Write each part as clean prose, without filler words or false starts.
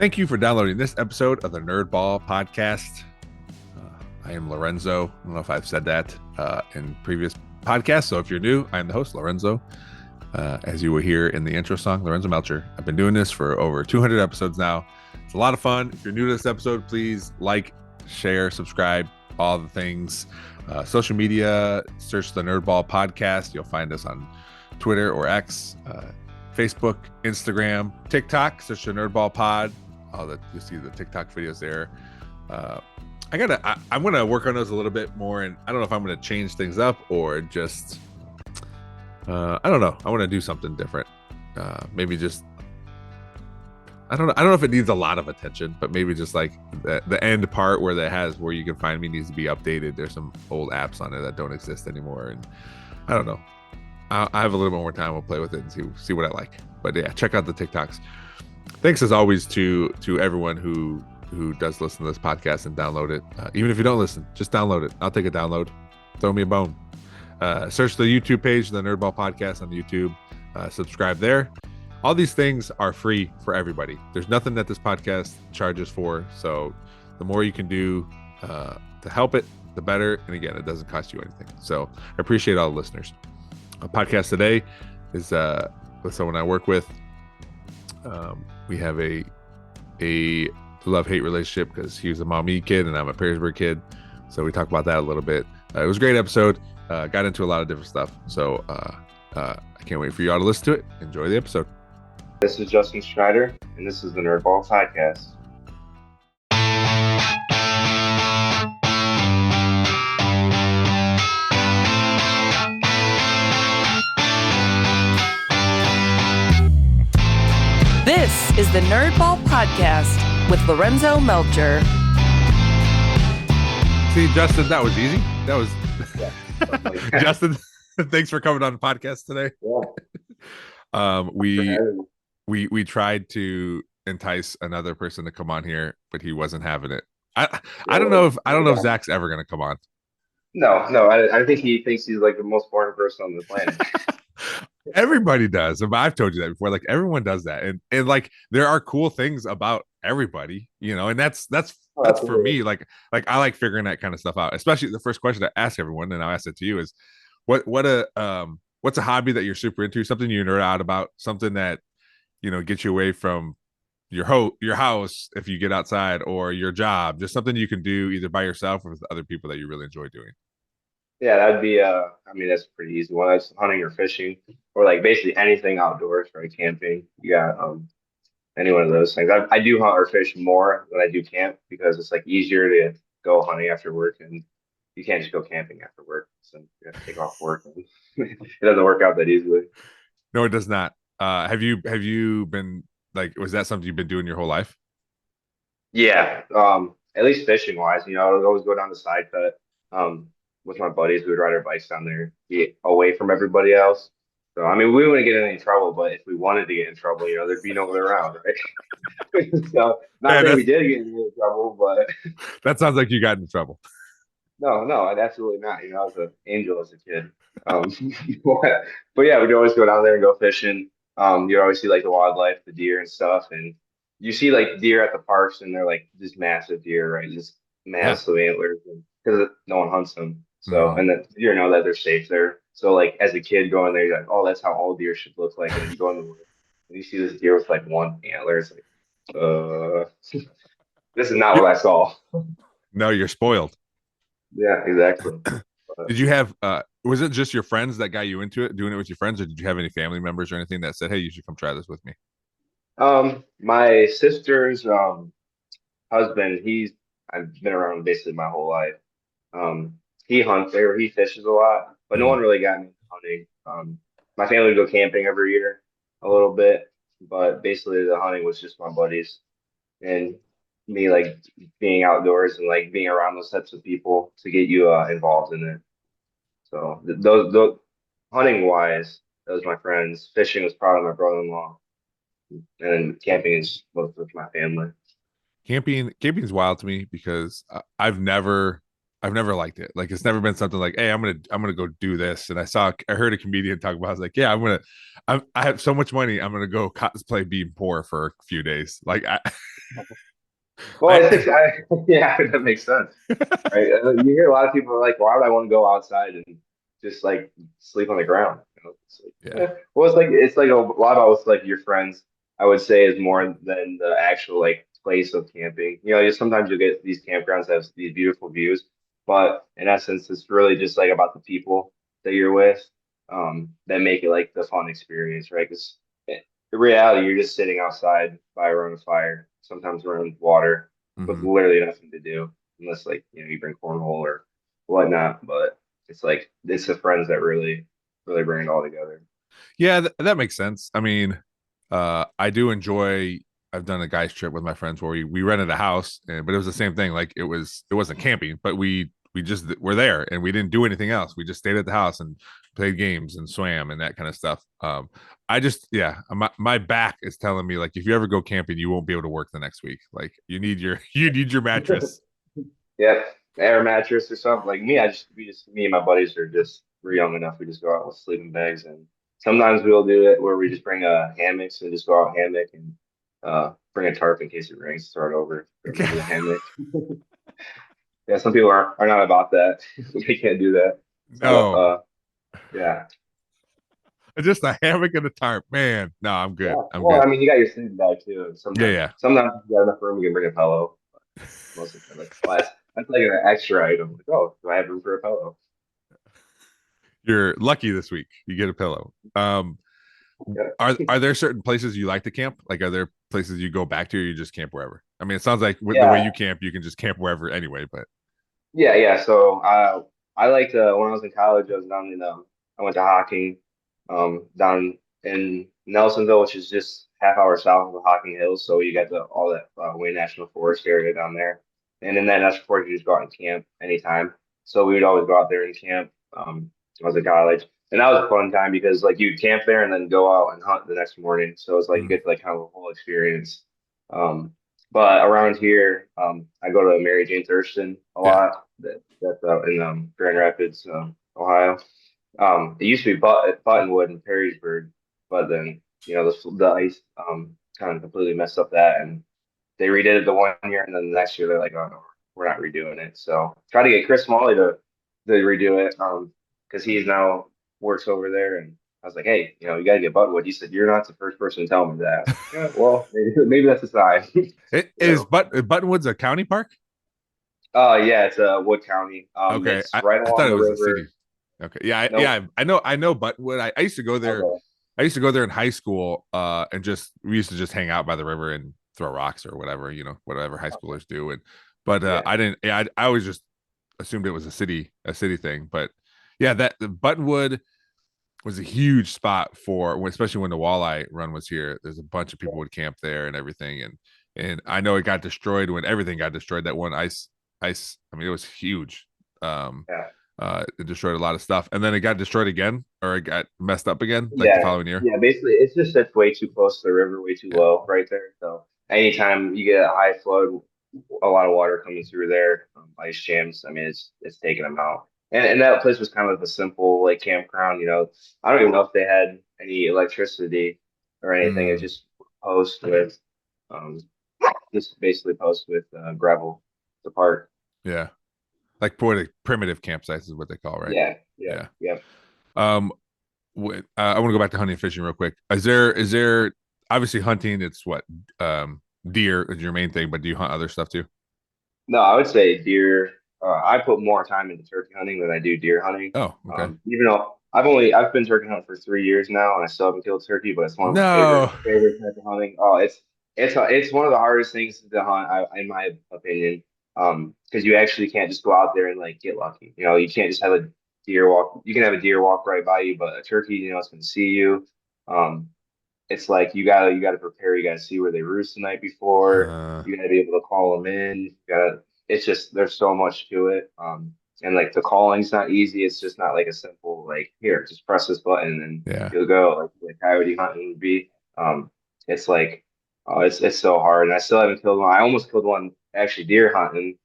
Thank you for downloading this episode of the Nerdball Podcast. I am Lorenzo. I don't know if I've said that in previous podcasts. So if you're new, I'm the host, Lorenzo. As you will hear in the intro song, Lorenzo Melcher. I've been doing this for over 200 episodes now. It's a lot of fun. If you're new to this episode, please like, share, subscribe, all the things. Social media, search the Nerdball Podcast. You'll find us on Twitter or X, Facebook, Instagram, TikTok. Search the Nerdball Pod. You'll see the TikTok videos there. I'm gonna work on those a little bit more, and I don't know if I'm gonna change things up or just I don't know. I want to do something different. Maybe just I don't know if it needs a lot of attention, but maybe just like the end part where you can find me needs to be updated. There's some old apps on it that don't exist anymore, and I don't know. I have a little bit more time. We'll play with it and see what I like. But yeah, check out the TikToks. Thanks as always to everyone who does listen to this podcast and download it. Even if you don't listen, just download it. I'll take a download. Throw me a bone. Search the YouTube page, the Nerdball Podcast on YouTube. Subscribe there. All these things are free for everybody. There's nothing that this podcast charges for. So the more you can do to help it, the better. And again, it doesn't cost you anything. So I appreciate all the listeners. A podcast today is with someone I work with. We have a love-hate relationship because he was a Maumee kid and I'm a Perrysburg kid. So we talk about that a little bit. It was a great episode. Got into a lot of different stuff. So I can't wait for you all to listen to it. Enjoy the episode. This is Justin Schneider, and this is the Nerdball Podcast. This is the Nerdball Podcast with Lorenzo Melcher. See, Justin, that was easy. That was Justin. Thanks for coming on the podcast today. Yeah. We tried to entice another person to come on here, but he wasn't having it. I don't know if Zach's ever gonna come on. No, I think he thinks he's like the most boring person on the planet. Everybody does. I've told you that before. Like everyone does that, and like there are cool things about everybody, and that's for me. Like I like figuring that kind of stuff out. Especially the first question I ask everyone, and I'll ask it to you is, what's a hobby that you're super into? Something you nerd out about? Something that gets you away from your house if you get outside, or your job? Just something you can do either by yourself or with other people that you really enjoy doing. Yeah, that'd be I mean that's a pretty easy one. That's hunting or fishing or like basically anything outdoors, right? Camping. You got any one of those things. I do hunt or fish more than I do camp because it's like easier to go hunting after work and you can't just go camping after work. So you have to take off work and it doesn't work out that easily. No, it does not. Have you been like, was that something you've been doing your whole life? Yeah. At least fishing wise, I would always go down the side cut. With my buddies, we would ride our bikes down there, be away from everybody else. So I mean, we wouldn't get in any trouble, but if we wanted to get in trouble, there'd be no way around, right? So not that we did get in any trouble, but that sounds like you got in trouble. No, absolutely not. I was an angel as a kid. But yeah, we'd always go down there and go fishing. You'd always see like the wildlife, the deer and stuff, and you see like deer at the parks, and they're like this massive deer, right? Just massive antlers, because no one hunts them. So, and then you know that they're safe there. So, like as a kid going there, you're like, oh, that's how all deer should look like. And then you go in the woods and you see this deer with like one antler. It's like, this is not what I saw. No, you're spoiled. Yeah, exactly. Did you have was it just your friends that got you into it, doing it with your friends, or did you have any family members or anything that said, hey, you should come try this with me? My sister's husband, I've been around basically my whole life. He hunts there, he fishes a lot, but no one really got me into hunting. My family would go camping every year a little bit, but basically the hunting was just my buddies and me like being outdoors and like being around those types of people to get you involved in it. So those hunting wise, that was my friends. Fishing was probably my brother-in-law, and then camping is with my family. Camping is wild to me because I've never I've never liked it. Like it's never been something like, hey, I'm gonna go do this. And I heard a comedian talk about. I was like, yeah, I have so much money. I'm gonna go cosplay being poor for a few days. Like Well, I, yeah, that makes sense, right? You hear a lot of people are like, "Why would I want to go outside and just like sleep on the ground?" It's like, yeah, well, it's like a lot about what's like your friends. I would say is more than the actual like place of camping. Sometimes you'll get these campgrounds that have these beautiful views, but in essence, it's really just like about the people that you're with, that make it like the fun experience, right? Because in reality, you're just sitting outside by around a fire, sometimes around water with hmm literally nothing to do unless like you bring cornhole or whatnot. But it's like it's the friends that really bring it all together. yeah, that makes sense. I mean, I do enjoy. I've done a guys trip with my friends where we rented a house, but it was the same thing. Like it wasn't camping, but we just were there and we didn't do anything else. We just stayed at the house and played games and swam and that kind of stuff. I just yeah, my back is telling me like if you ever go camping, you won't be able to work the next week. Like you need your mattress. Yeah, air mattress or something. Like me, me and my buddies we're young enough. We just go out with sleeping bags, and sometimes we'll do it where we just bring a hammocks and just go out hammock and bring a tarp in case it rains. Start over under the hammock. Yeah, some people are not about that. They can't do that. So No, yeah. just a hammock and a tarp, man. No, I'm good. Yeah. I'm Well, good. I mean, you got your sleeping bag too. And Yeah, sometimes, yeah. sometimes you got enough room, you can bring a pillow. But most of the time, like, well, that's like an extra item. Like, oh, do I have room for a pillow? You're lucky this week. You get a pillow. Yeah. Are there certain places you like to camp? Like, are there places you go back to, or you just camp wherever? I mean, it sounds like with the way Yeah. you camp, you can just camp wherever anyway. But Yeah. Yeah. So I liked when I was in college, I was down in I went to Hocking, down in Nelsonville, which is just half hour south of the Hocking Hills. So you got all that Wayne National Forest area down there, and in that national forest, you just go out and camp anytime. So we would always go out there and camp. When I was in college, and that was a fun time because like you'd camp there and then go out and hunt the next morning. So it's like you mm, get to like kind of a whole experience. Um, but around here, I go to Mary Jane Thurston a yeah, lot. That's out in Grand Rapids, Ohio. It used to be Buttonwood and Perrysburg, but then the ice kind of completely messed up that, and they redid it the 1 year, and then the next year they're like, oh no, we're not redoing it. So try to get Chris Smalley to redo it, because he's now works over there, and I was like, hey, you got to get Buttonwood. He said, you're not the first person to tell me that. I was like, yeah, well, maybe that's a sign. it is. So, Buttonwood's a county park. yeah, it's Wood County. Okay, It's right I thought along it the was a city. river. Okay, yeah, Nope. I know Buttonwood. I used to go there. Okay. I used to go there in high school, and just we used to just hang out by the river and throw rocks or whatever, whatever high schoolers do. And but Yeah. I didn't. Yeah, I always just assumed it was a city thing. But yeah, that the Buttonwood was a huge spot for, especially when the walleye run was here. There's a bunch of people would camp there and everything, and I know it got destroyed when everything got destroyed. That one ice. I mean, it was huge. Um, Yeah. it destroyed a lot of stuff, and then it got destroyed again, or it got messed up again, like the Yeah, following year. yeah. Basically, it's just it's way too close to the river, way too Yeah, low right there. So anytime you get a high flood, a lot of water coming through there, ice jams. I mean, it's taking them out. And that place was kind of a simple like campground. I don't even know if they had any electricity or anything. It's mm, just post with, um, just basically post with gravel to park. yeah. Like primitive campsites is what they call, right? Yeah, yeah, Yeah. yeah. Um, I want to go back to hunting and fishing real quick. Is there obviously hunting? It's what deer is your main thing, but do you hunt other stuff too? No, I would say deer. I put more time into turkey hunting than I do deer hunting. Oh, okay. Even though I've been turkey hunting for 3 years now, and I still haven't killed turkey, but it's one of my No. favorite type of hunting. Oh, it's one of the hardest things to hunt, in my opinion. Because you actually can't just go out there and like get lucky. You can't just have a deer walk. You can have a deer walk right by you, but a turkey, it's going to see you. Um, it's like you gotta prepare. You gotta see where they roost the night before. Uh, You gotta be able to call them in. It's just there's so much to it. And like the calling's not easy. It's just not like a simple like here, just press this button and yeah. you'll go like coyote hunting would be. It's like it's so hard, and I still haven't killed one. I almost killed one actually deer hunting.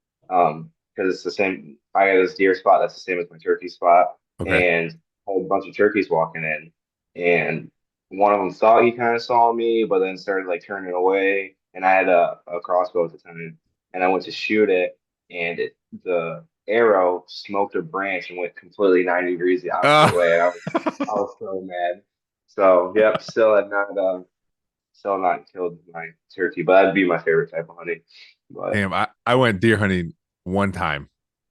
because it's the same. I got this deer spot that's the same as my turkey spot, Okay. and a whole bunch of turkeys walking in, and one of them thought he kind of saw me, but then started like turning away, and I had a crossbow at the time, and I went to shoot it, and the arrow smoked a branch and went completely 90 degrees the opposite way, and I was so mad. So yep, still not killed my turkey, but that'd be my favorite type of hunting. But Damn, I went deer hunting one time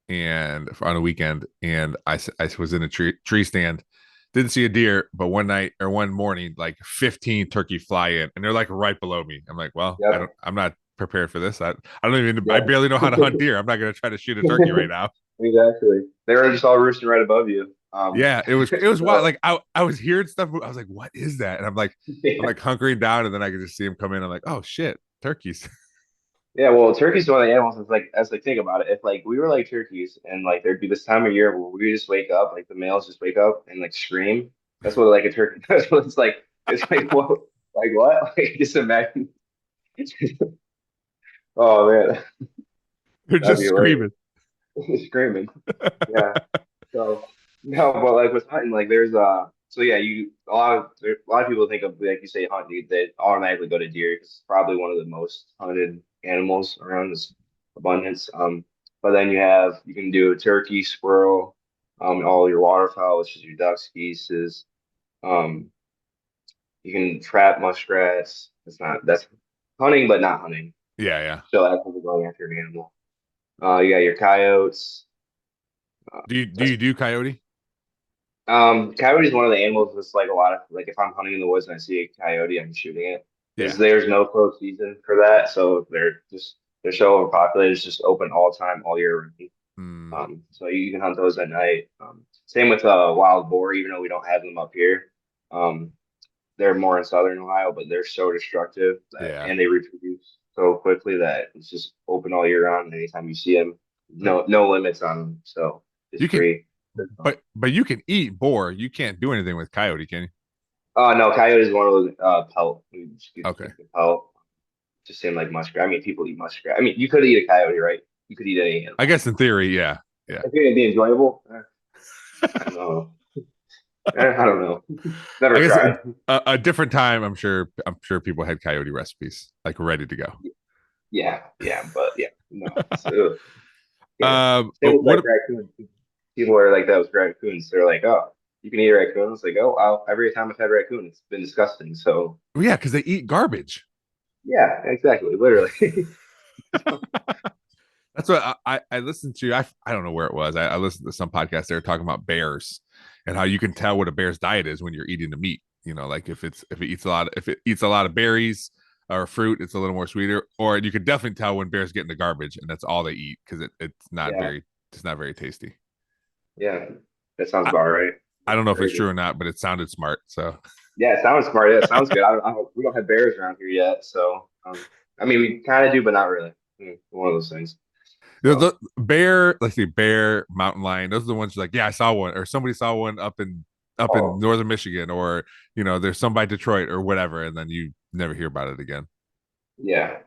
and on a weekend, and I was in a tree stand, didn't see a deer, but one night or one morning, like 15 turkey fly in, and they're like right below me. I'm like, well, yep, I'm not prepared for this. I don't even, I yep. barely know how to hunt deer. I'm not going to try to shoot a turkey right now. Exactly. They were just all roosting right above you. Yeah, it was wild. So, Like I was hearing stuff. I was like, what is that? And I'm yeah. like hunkering down, and then I could just see him come in. I'm like, oh shit, turkeys. Yeah, well, turkeys one of the animals is like as like think about it. If like we were like turkeys and like there'd be this time of year where we just wake up, like the males just wake up and like scream. That's what like a turkey that's what it's like. It's like what like what? Like just imagine. Oh man, They're that'd just be hilarious. screaming. Screaming. Yeah. So no, but like with hunting, like there's so yeah, you a lot of people think of like you say hunting, they automatically go to deer because it's probably one of the most hunted animals around this abundance. But then you can do turkey, squirrel, all your waterfowl, which is your ducks, geese. Um, you can trap muskrats. That's hunting, but not hunting. Yeah, yeah. So that's when you're going after an animal. You got your coyotes. Do you do coyote? Coyote is one of the animals that's like a lot of like if I'm hunting in the woods and I see a coyote, I'm shooting it because Yeah. there's no close season for that, so they're so overpopulated. It's just open all time, all year round. Hmm. So you can hunt those at night. Same with wild boar, even though we don't have them up here. Um, they're more in southern Ohio, but they're so destructive Yeah. and they reproduce so quickly that it's just open all year round. Anytime you see them, no limits on them, so it's You can, free. but you can eat boar. You can't do anything with coyote, can you? No, coyote is one of those pelt. We just Okay. get the pelt. Just seem like muskrat. I mean, people eat muskrat. I mean, you could eat a coyote, right? You could eat any I animal. guess in theory, yeah. Yeah. I think it'd be enjoyable. I don't know. I don't know. I Never guess tried. a different time. I'm sure people had coyote recipes like ready to go. Yeah, but yeah, no. So yeah, same with like What? raccoons. People are like those raccoons. They're like, oh, you can eat a raccoon. It's like, oh, every time I've had raccoon, it's been disgusting. So Yeah, because they eat garbage. yeah, exactly, literally. That's what I listened to. I don't know where it was. I listened to some podcast. They were talking about bears and how you can tell what a bear's diet is when you're eating the meat. You know, like if it eats a lot of berries or fruit, it's a little more sweeter. Or you could definitely tell when bears get in the garbage and that's all they eat because Yeah, it's not very tasty. yeah, that sounds I, about right. I don't know if it's Very true good. or not, but it sounded smart. So Yeah, it sounds smart. Yeah, it sounds good. We don't have bears around here yet, so I mean, we kind of do, but not really. One of those things. the So bear, let's see, bear, mountain lion. Those are the ones like, yeah, I saw one, or somebody saw one up in oh northern Michigan, or there's some by Detroit or whatever, and then you never hear about it again. yeah,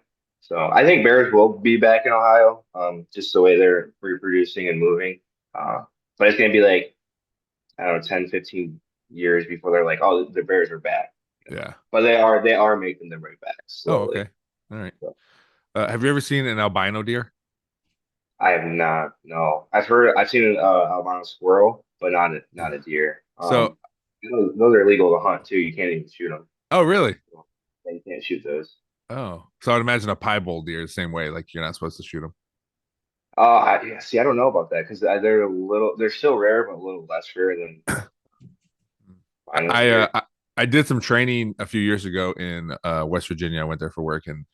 so I think bears will be back in Ohio. Just the way they're reproducing and moving. But it's gonna be like I don't know, 10, 15 years before they're like, oh, the bears are back. Yeah. But they are making their way back Oh, slowly. okay. All right. So Have you ever seen an albino deer? I have not. No, I've seen an albino squirrel, but not a deer. So, Those are illegal to hunt too. You can't even shoot them. oh, really? Yeah, you can't shoot those. Oh, so I'd imagine a piebald deer the same way. Like you're not supposed to shoot them. Yeah, see, I don't know about that because they're still rare, but a little less rare than finals I, uh, deer. I I did some training a few years ago in West Virginia. I went there for work, and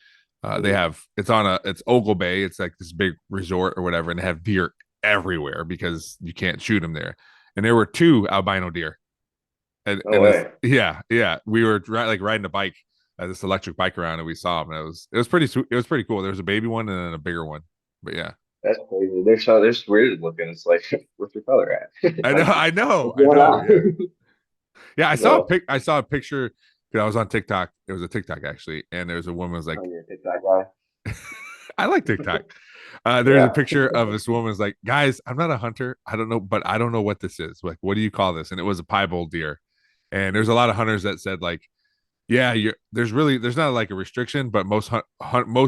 they Mhm. have it's Ogle Bay. It's like this big resort or whatever, and they have deer everywhere because you can't shoot them there. And there were two albino deer, No and this way. yeah, we were like riding a bike, this electric bike around, and we saw them, and it was pretty sweet. It was pretty cool. There was a baby one and then a bigger one, but yeah, That's crazy. They're just weird looking. It's like, where's your color at? I know, Like, I know, what's I going know, on? yeah. Yeah, So, I saw a picture because I was on TikTok. It was a TikTok actually, and there was a woman was like, oh, you're a TikTok guy. I like TikTok. There's a picture of this woman's like, guys, I'm not a hunter. I don't know, but I don't know what this is. Like, what do you call this? And it was a piebald deer. And there's a lot of hunters that said like, yeah, there's not like a restriction, but most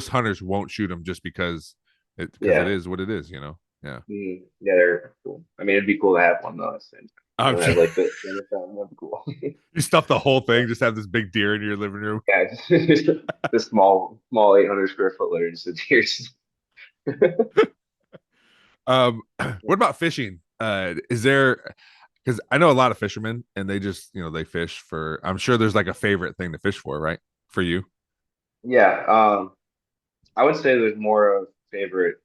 hunters won't shoot them just because it Yeah. is what it is, Yeah. Yeah, they're cool. I mean, it'd be cool to have one though. I'm Have sure like the that'd be cool. you stuff the whole thing, just have this big deer in your living room. Yeah, just the small 800 square foot litter just appears. What about fishing? Is there because I know a lot of fishermen and they just, they fish for, I'm sure there's like a favorite thing to fish for, right? For you. Yeah, I would say there's more of favorite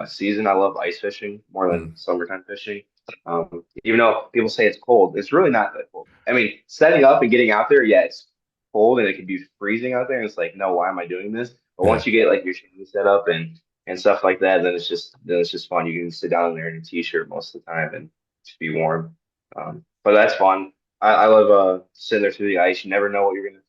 season. I love ice fishing more Mm. than summertime fishing. Even though people say it's cold, it's really not that cold. I mean, setting up and getting out there, yeah, it's cold and it can be freezing out there. And it's like, no, why am I doing this? But Yeah. once you get like your chain set up and stuff like that, then it's just fun. You can sit down there in a t-shirt most of the time and just be warm. But that's fun. I love sitting there through the ice. You never know what you're gonna.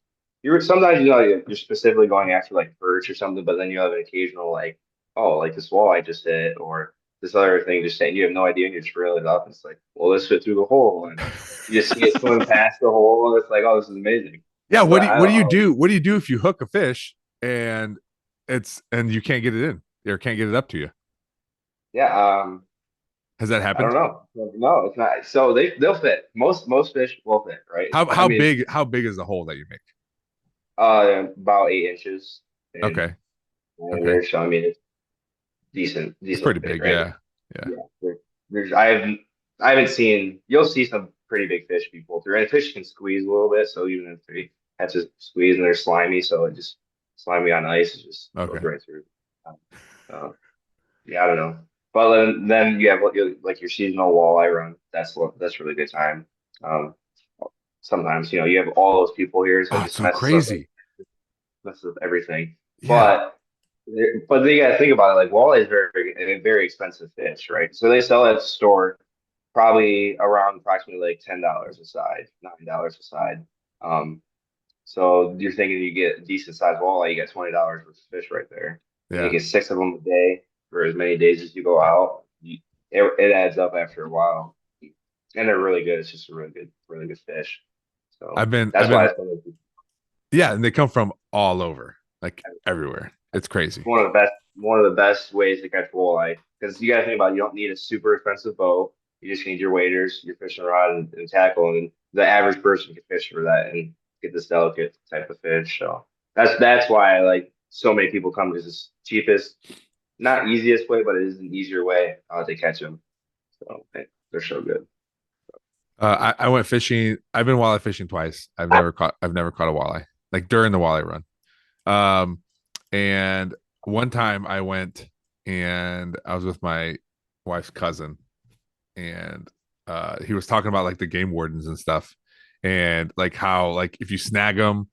You're sometimes you're specifically going after like perch or something, but then you have an occasional like, oh, like this wall I just hit or this other thing just saying you have no idea and you just reel it up. And it's like, well, let's fit through the hole. And you just see it swim past the hole. And it's like, oh, this is amazing. Yeah. But What do you do? What do you do if you hook a fish and you can't get it in or can't get it up to you? yeah, Has that I don't happened? know. No, it's not. So they'll fit. Most fish will fit, right? How big is the hole that you make? About 8 inches Okay. in Okay. there. So I mean, it's It's decent pretty fit, big. right? Yeah. Yeah. Yeah, there's I haven't seen. You'll see some pretty big fish be pulled through, and fish can squeeze a little bit. So even if they have to squeeze and they're slimy, so it just slimy on ice, it just goes Okay. right through. Uh, yeah, I don't know. But then you have like your seasonal walleye run. That's really good time. Um, sometimes you have all those people here, so Oh, it it's just so crazy. messes up everything. Yeah. But you got to think about it. Like walleye is a very expensive fish, right? So they sell at the store probably around approximately like $10 a side, $9 a side. Um, so you're thinking you get a decent sized walleye, you get $20 worth of fish right there, and you Yeah. get six of them a day for as many days as you go out. It adds up after a while, and they're really good. It's just a really good fish. So I've that's why been, it's yeah. And they come from all over, like everywhere. It's crazy. one of the best ways to catch walleye because you got to think about it, you don't need a super expensive boat. You just need your waders, your fishing rod, and tackle, and the average person can fish for that and get this delicate type of fish. So that's why like so many people come because it's cheapest, not easiest way, but it is an easier way to catch them. So they're so good. I went fishing. I've been walleye fishing twice. I've never caught a walleye, like during the walleye run. Um, and one time I went and I was with my wife's cousin, and he was talking about like the game wardens and stuff, and like how like if you snag them,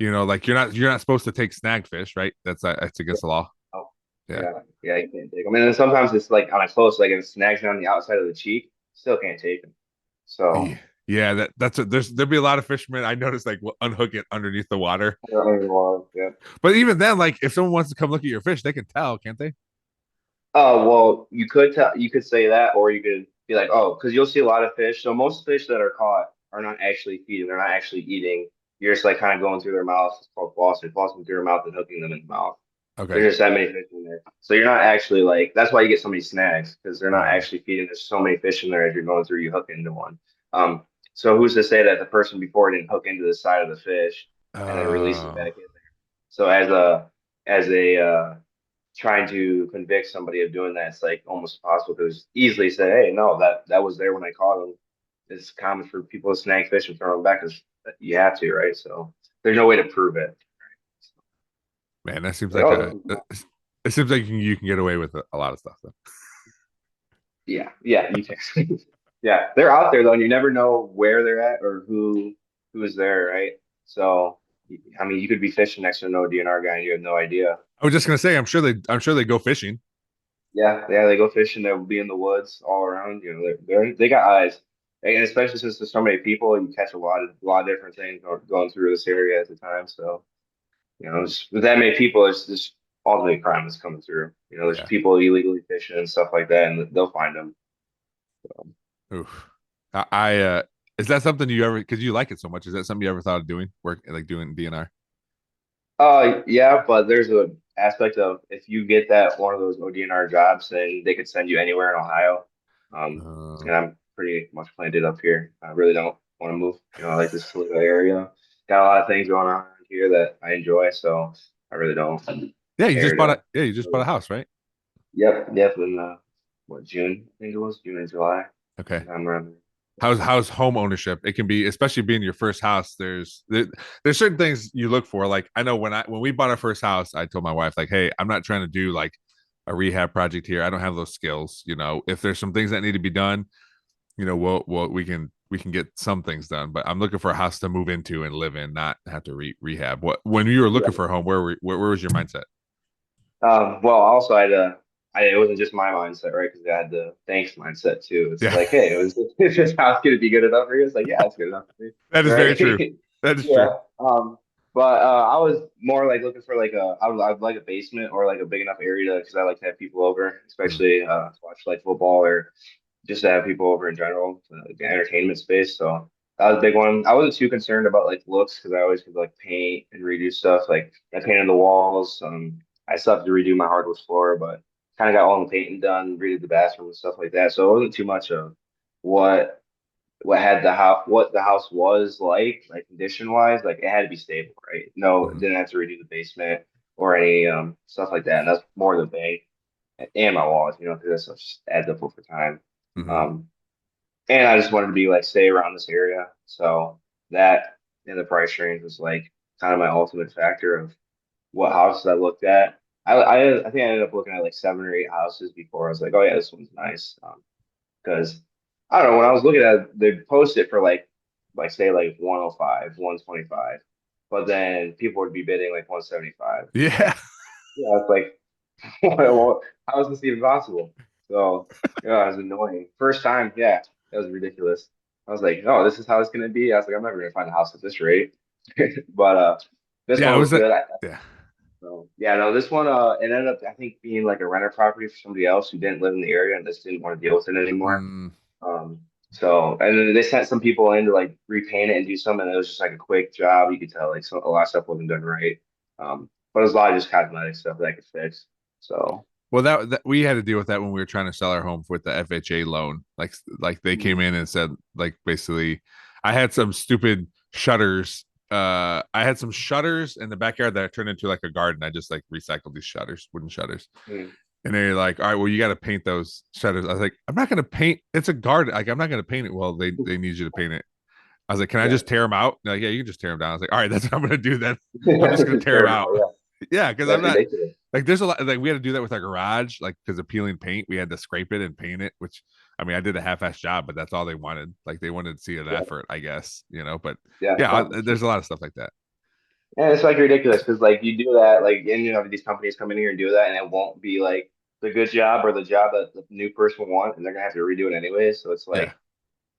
like you're not supposed to take snagged fish, right? That's against the law. Oh, Yeah. yeah, you can't take them. And then sometimes it's like on a close, like if it snags you on the outside of the cheek, still can't take them. So. Yeah, yeah, there'll be a lot of fishermen I noticed like will unhook it underneath the water. Yeah. But even then, like if someone wants to come look at your fish, they can tell, can't they? Oh, well, you could say that, or you could be like, oh, because you'll see a lot of fish. So most fish that are caught are not actually feeding; they're not actually eating. You're just like kind of going through their mouth. It's called flossing through their mouth and hooking them in the mouth. Okay. There's just that many fish in there, so you're not actually like. That's why you get so many snags because they're not Uh, actually feeding. There's so many fish in there as you're going through. You hook into one. So who's to say that the person before didn't hook into the side of the fish and then release it uh, back in there? So as a trying to convict somebody of doing that, it's like almost impossible because easily say, hey, no, that was there when I caught them. It's common for people to snag fish and throw them back because you have to, right? So there's no way to prove it. man, that seems Like, like oh, it seems like you can get away with a lot of stuff though. yeah, you can. Yeah, they're out there though, and you never know where they're at or who is there, right? So, I mean, you could be fishing next to no DNR guy and you have no idea. I was just gonna say, I'm sure they go fishing. Yeah, they go fishing. They'll be in the woods all around. They got eyes, and especially since there's so many people, you catch a lot of different things going through this area at the time. So just with that many people, it's just ultimate crime is coming through. You know, there's Yeah. people illegally fishing and stuff like that, and they'll find them. So. Oof. Is that something you ever, because you like it so much, is that something you ever thought of doing, work like doing DNR? Yeah, but there's a aspect of if you get that one of those ODNR jobs, then they could send you anywhere in Ohio. Uh, And I'm pretty much planted up here. I really don't want to move. You know, I like this little area. Got a lot of things going on here that I enjoy, so I really don't yeah, care to. you just bought a house, right? Yep. In what June? I think it was June and July. Okay. I'm around How's home ownership? It can be, especially being your first house. There's certain things you look for. Like I know when we bought our first house, I told my wife like, hey, I'm not trying to do like a rehab project here. I don't have those skills. You know, if there's some things that need to be done, you know, we can get some things done. But I'm looking for a house to move into and live in, not have to rehab. What when you were looking there. for a home, where was your mindset? Well, also it wasn't just my mindset, right? Because I had the thanks mindset too. It's Yeah, like, hey, is this house going to be good enough for you? It's like, yeah, it's good enough for me, that is very right? true. That is true. Yeah. But I was more like looking for like I'd like a basement or like a big enough area because I like to have people over, Mm, especially to watch like football or just to have people over in general, like the entertainment space. So that was a big one. I wasn't too concerned about like looks because I always could like paint and redo stuff. Like I painted the walls. I still have to redo my hardwood floor, but kind of got all the painting done, redid the bathroom and stuff like that. So it wasn't too much of what what the house was like condition wise. Like it had to be stable, right? No, mhm, didn't have to redo the basement or any stuff like that. And that's more the bank and my walls, you know, because that stuff just adds up over time. mhm, Um, and I just wanted to be like stay around this area. So that in the price range was like kind of my ultimate factor of what houses I looked at. I think I ended up looking at like 7 or 8 houses before I was like, oh yeah, this one's nice. Because I don't know, when I was looking at it, they post it for like say like 105, 125, but then people would be bidding like 175. It's yeah. like, yeah, it's like, well, how is this even possible? So yeah, it was annoying. First time, yeah, that was ridiculous. I was like, oh, this is how it's gonna be. I was like, I'm never gonna find a house at this rate. But this Yeah, one it was was a good. yeah. So yeah, no, this one it ended up I think being like a renter property for somebody else who didn't live in the area and just didn't want to deal with it anymore. Mm, Um, so and then they sent some people in to like repaint it and do something. And it was just like a quick job. You could tell like a lot of stuff wasn't done right. But it was a lot of just cosmetic stuff that I could fix. So well, that we had to deal with that when we were trying to sell our home with the FHA loan. Like they came in and said like basically, I had some stupid shutters. I had some shutters in the backyard that turned into like a garden. I just like recycled these shutters, wooden shutters. mm, And they're like, all right, well, you got to paint those shutters. I was like, I'm not going to paint. It's a garden. Like, I'm not going to paint it. Well, they need you to paint it. I was like, can I yeah, just tear them out? They're like, yeah, you can just tear them down. I was like, all right, that's what I'm going to do then. I'm just going to it's tear them terrible. out. Yeah, Yeah, because I'm that's not ridiculous. like there's a lot like we had to do that with our garage, like because of peeling paint, we had to scrape it and paint it, which I mean I did a half-ass job, but that's all they wanted. Like they wanted to see an Yeah, effort, I guess, you know. But yeah, yeah, no. there's a lot of stuff like that. And it's like ridiculous because like you do that, like and you know these companies come in here and do that, and it won't be like the good job or the job that the new person will want, and they're gonna have to redo it anyway. So it's Yeah. like,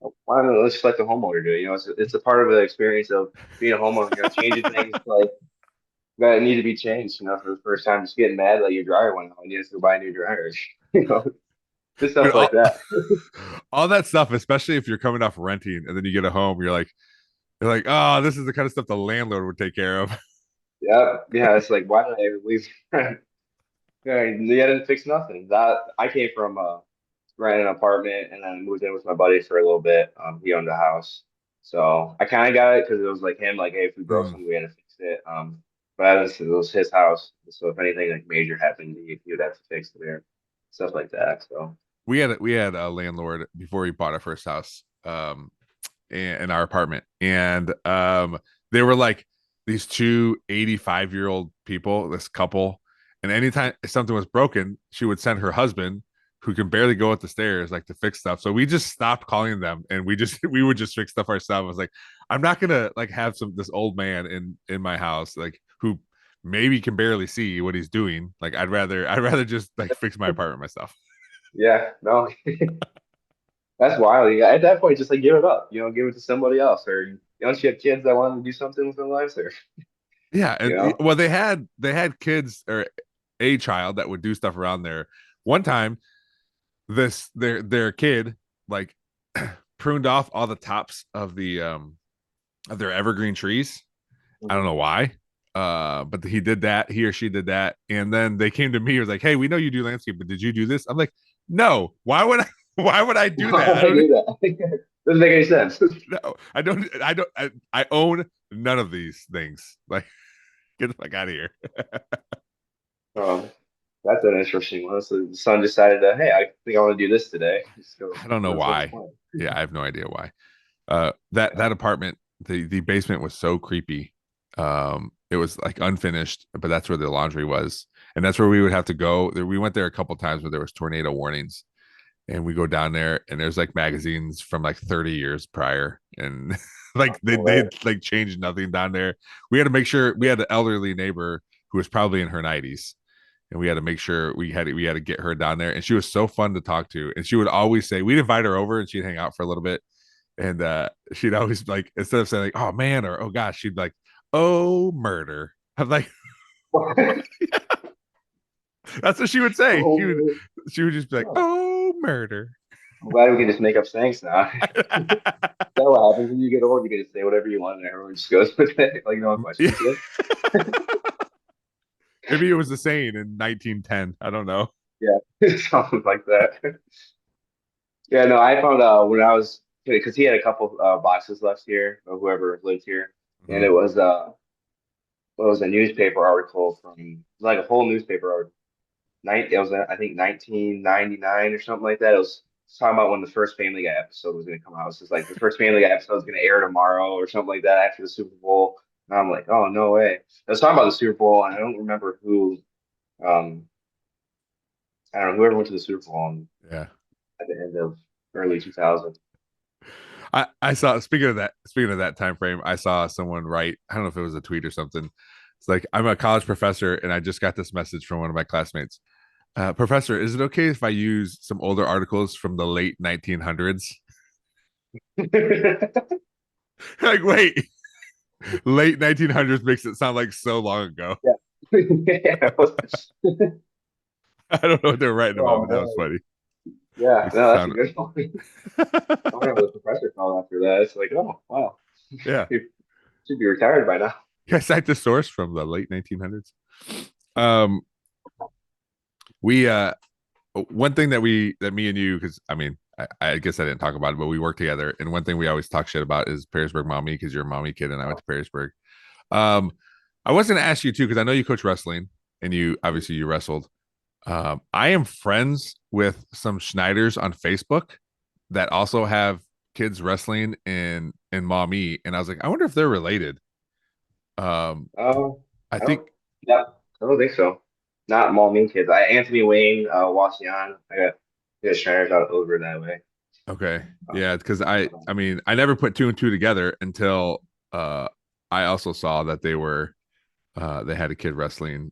well, why don't let's just let the homeowner do it? You know, it's a part of the experience of being a homeowner. You know, changing things like that need to be changed. You know, for the first time, just getting mad like your dryer went out and you have to go buy a new dryer. You know, just But stuff like that. all that stuff, especially if you're coming off renting and then you get a home, you're like, oh, this is the kind of stuff the landlord would take care of. Yeah, yeah. It's like why did I ever leave? Yeah, you didn't fix nothing. That I came from rented an apartment and then moved in with my buddy for a little bit. He owned a house, so I kind of got it because it was like him, like, hey, if we broke Mm. something, we had to fix it. But it was his house, so if anything like major happened, he would have to fix it there, stuff like that. So We had a landlord before we bought our first house. In our apartment. And they were like these two 85-year-old people, this couple. And anytime something was broken, she would send her husband, who can barely go up the stairs, like to fix stuff. So we just stopped calling them and we would just fix stuff ourselves. I was like, I'm not gonna like have this old man in my house, like who maybe can barely see what he's doing. Like I'd rather just like fix my apartment myself. yeah, no, that's wild. Yeah, at that point, just like give it up, you know, give it to somebody else, or don't you have kids that want to do something with their lives, or Yeah, you and know, well, they had kids, or a child that would do stuff around there. One time, their kid like pruned off all the tops of their evergreen trees. I don't know why. But he did that, he or she did that, and then they came to me, was like, hey, we know you do landscape, but did you do this? I'm like, no, why would I why would I do that? I do that. Doesn't make any sense. No, I own none of these things. Like, get the fuck out of here. Um, that's an interesting one. So the son decided to, hey, I think I want to do this today. I don't know why. Yeah, I have no idea why. That apartment, the basement was so creepy. It was like unfinished, but that's where the laundry was, and that's where we would have to go. We went there a couple times where there was tornado warnings, and we go down there, and there's like magazines from like 30 years prior, and like they like changed nothing down there. We had to make sure. We had an elderly neighbor who was probably in her 90s, and we had to make sure we had to get her down there, and she was so fun to talk to, and she would always say, we'd invite her over and she'd hang out for a little bit, and she'd always like, instead of saying like, oh man, or oh gosh, she'd like, oh murder. I'm like, that's what she would say. She would just be like, oh murder. I'm glad we can just make up sayings now. That's what happens when you get old. You get to say whatever you want, and everyone just goes with it. Like no one questions it. Maybe it was the saying in 1910. I don't know. Yeah, something like that. Yeah, no, I found when I was, because he had a couple boxes left here, or whoever lived here, and it was a newspaper article from like a whole newspaper article. It was I think 1999 or something like that. It was talking about when the first Family Guy episode was going to come out. It's just like the first Family Guy episode is going to air tomorrow or something like that after the Super Bowl. And I'm like, oh no way! I was talking about the Super Bowl, and I don't remember who. Um, I don't know whoever went to the Super Bowl Yeah. at the end of early 2000. I saw, speaking of that time frame, I saw someone write, I don't know if it was a tweet or something. It's like, I'm a college professor and I just got this message from one of my classmates. Professor, is it okay if I use some older articles from the late 1900s? Like, wait, late 1900s makes it sound like so long ago. Yeah. I don't know what they're writing about, but that was funny. Yeah, no, that's a good one. I wonder what the professor called after that. It's like, oh, wow. Yeah. He should be retired by now. Yeah, cite the source from the late 1900s. We one thing that me and you, because I mean, I guess I didn't talk about it, but we work together, and one thing we always talk shit about is Perrysburg Maumee, because you're a Maumee kid and I went to Perrysburg. I was going to ask you too, because I know you coach wrestling and you obviously you wrestled. I am friends with some Schneiders on Facebook that also have kids wrestling in Maumee, and I was like, I wonder if they're related. I think. Yeah, I don't think so. Not Maumee kids. Anthony Wayne, Wasion. I got Schneiders out over that way. Okay, yeah, because I mean, I never put two and two together until I also saw that they were they had a kid wrestling.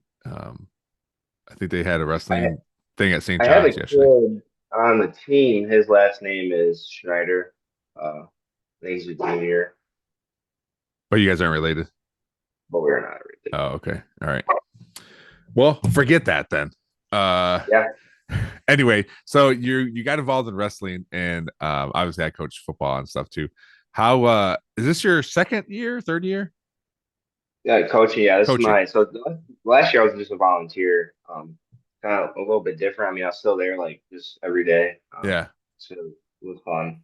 I think they had a wrestling thing at St. John's yesterday. Kid on the team, his last name is Schneider. I think he's a junior. But you guys aren't related? But we're not related. Oh, okay. All right. Well, forget that then. Yeah. Anyway, so you got involved in wrestling, and obviously I coached football and stuff too. How is this your second year, third year? Yeah, coaching. Yeah, this Coaching. is last year I was just a volunteer. Kind of a little bit different. I mean, I was still there like just every day. Yeah. So it was fun.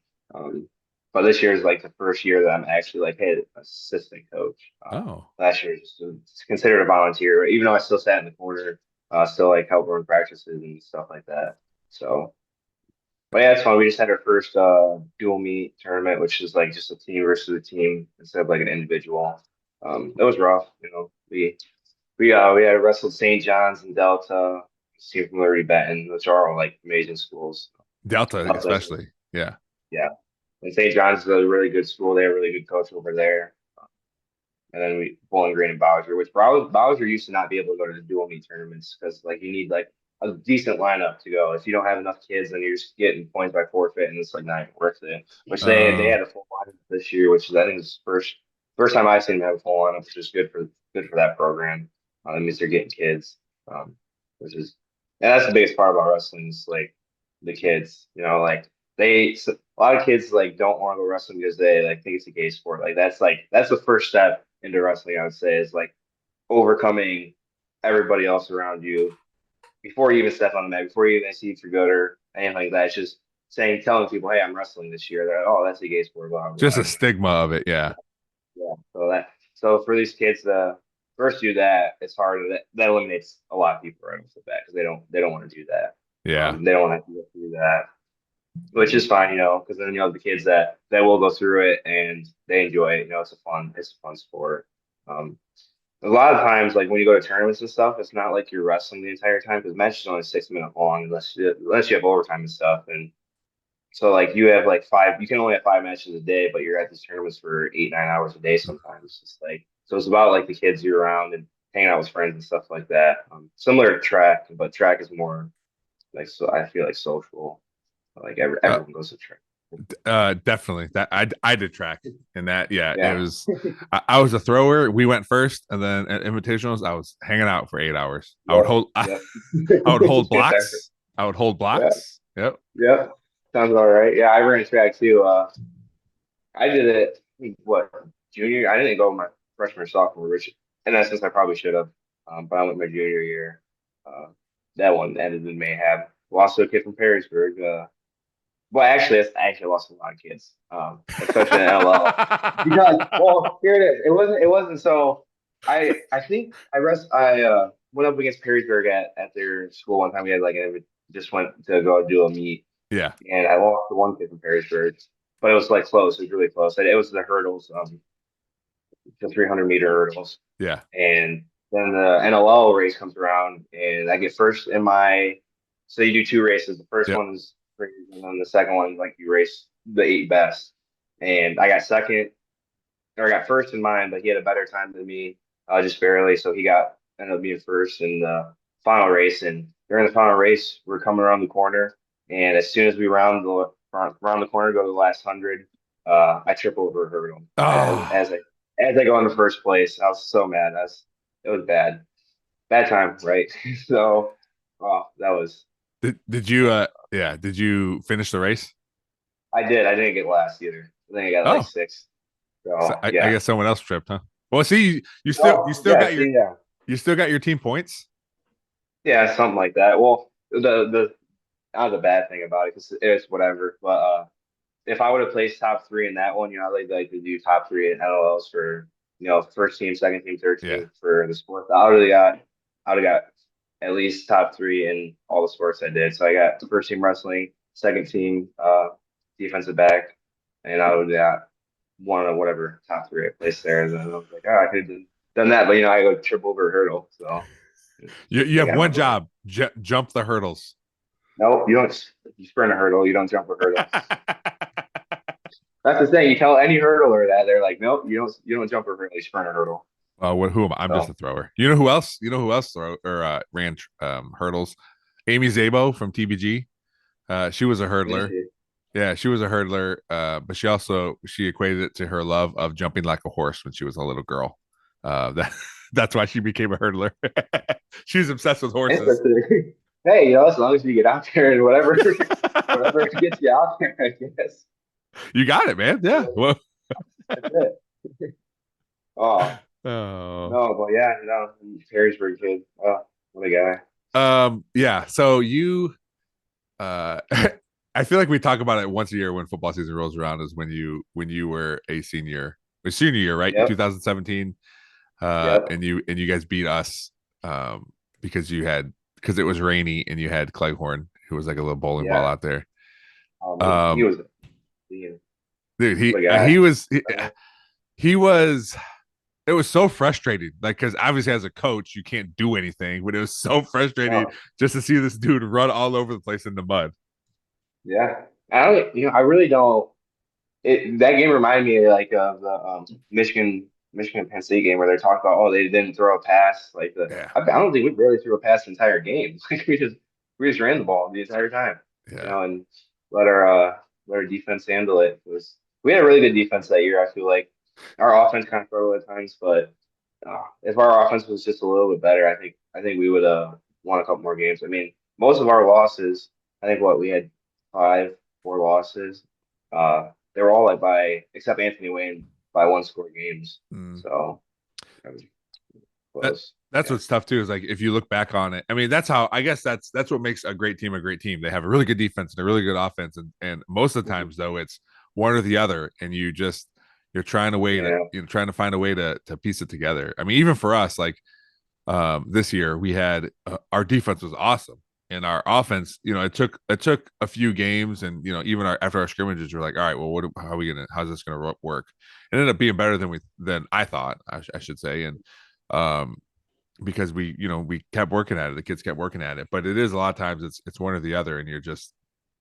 But this year is like the first year that I'm actually like, hey, assistant coach. Last year just considered a volunteer, even though I still sat in the corner, still like help run practices and stuff like that. So, but yeah, it's fun. We just had our first dual meet tournament, which is like just a team versus a team instead of like an individual. It was rough, you know. We had wrestled St. John's and Delta, team from Liberty Benton, which are all like amazing schools. Delta especially, yeah. Yeah. And St. John's is a really good school. They have a really good coach over there. And then Bowling Green and Bowser, which Bowser used to not be able to go to the dual meet tournaments because like you need like a decent lineup to go. If you don't have enough kids, then you're just getting points by forfeit, and it's like not even worth it. Which they had a full lineup this year, which is I think is first time I've seen them have a full lineup, which is good for that program. That means they're getting kids. and that's the biggest part about wrestling is like the kids, like a lot of kids like don't want to go wrestling because they like think it's a gay sport. That's the first step into wrestling, I would say, is like overcoming everybody else around you before you even step on the mat, before you even see if you're good or anything like that. It's just telling people, hey, I'm wrestling this year. They're like, oh, that's a gay sport, blah, blah, Just blah. a stigma of it. Yeah. Yeah. So for these kids to first do that, it's hard. That eliminates a lot of people right off the bat because they don't want to do that. Yeah. They don't want to go through that, which is fine, because then you have the kids that will go through it and they enjoy it. It's a fun sport. Um, a lot of times, like when you go to tournaments and stuff, it's not like you're wrestling the entire time because match is only 6 minutes long unless you have overtime and stuff. And so like you have like you can only have 5 matches a day, but you're at these tournaments for 8, 9 hours a day sometimes. It's like so it's about like the kids you're around and hanging out with friends and stuff like that. Similar to track, but track is more like so I feel like social. Like everyone goes to track. Definitely that I did track and that Yeah. it was I was a thrower. We went first and then at invitationals I was hanging out for 8 hours. I would hold I would hold blocks. I would hold blocks. Yep. Sounds all right. Yeah, I ran track too. I did it junior. I didn't go my freshman or sophomore, which in essence I probably should have. But I went my junior year. That one ended in mayhem. Lost to a kid from Perrysburg. Well, actually, I lost a lot of kids, especially in LL. Because, here it is. It wasn't so. I think I went up against Perrysburg at their school one time. We had just went to go do a meet. Yeah. And I lost to one kid from Perrysburg, but it was like close. It was really close. It was the hurdles, the 300-meter hurdles. Yeah. And then the NLL race comes around, and I get first in my. So you do two races. The first one's free, and then the second one, like you race the 8 best. And I got second, or I got first in mine, but he had a better time than me, just barely. So he ended up being first in the final race. And during the final race, we're coming around the corner, and as soon as we round the corner, go to the last 100, I trip over a hurdle. Oh. As I go into first place, I was so mad. It was bad time, right? So, that was. Did you finish the race? I did. I didn't get last either. I think I got like 6. So, I guess someone else tripped, huh? Well, see, you still got your team points. Yeah, something like that. Well, the not the bad thing about it because it's whatever. But if I would have placed top 3 in that one, they like to do top 3 in LLs for first team, second team, third team for the sport. I would have got at least top 3 in all the sports I did. So I got first team wrestling, second team defensive back, and I would have got one of whatever top 3 I placed there. And then I was like, I could have done that, but I go trip over a hurdle. So you have one job: jump the hurdles. Nope, you don't. You sprint a hurdle, you don't jump a hurdle. That's the thing. You tell any hurdler that they're like, nope, you don't jump a hurdle, you sprint a hurdle. Who am I? I'm just a thrower. You know who else? Ran hurdles? Amy Zabo from TBG. She was a hurdler. Yeah, she was a hurdler. But she equated it to her love of jumping like a horse when she was a little girl. That's why she became a hurdler. She was obsessed with horses. Hey, as long as you get out there and whatever gets you out there, I guess. You got it, man. Yeah. Well, that's it. Oh. No, but yeah, Perrysburg kid. Oh, what a guy. Yeah. So you, I feel like we talk about it once a year when football season rolls around. Is when you were a senior year, right? Yep. 2017. Yep. And you guys beat us, because it was rainy and you had Cleghorn, who was like a little bowling ball out there. He was, dude. He was. It was so frustrating, like because obviously as a coach you can't do anything, but it was so frustrating just to see this dude run all over the place in the mud. Yeah, I really don't. That game reminded me like of the Michigan Penn State game where they're talking about they didn't throw a pass I don't think we barely threw a pass the entire game. Like we just ran the ball the entire time. And let our defense handle it. We had a really good defense that year. I feel like our offense kind of struggled at times, but if our offense was just a little bit better, I think we would have won a couple more games. I mean, most of our losses, I think we had 4 losses. They were all like except Anthony Wayne by 1-score games. So that was close. That's what's tough too, is like if you look back on it. I mean, that's what makes a great team a great team. They have a really good defense and a really good offense, and most of the times though it's one or the other, and you're trying to find a way to piece it together. I mean, even for us, like this year we had our defense was awesome, and our offense, it took a few games, and even after our scrimmages, we're like, all right, well, how's this gonna work? It ended up being better than I thought, I should say, and because we kept working at it, the kids kept working at it, but it is a lot of times it's one or the other, and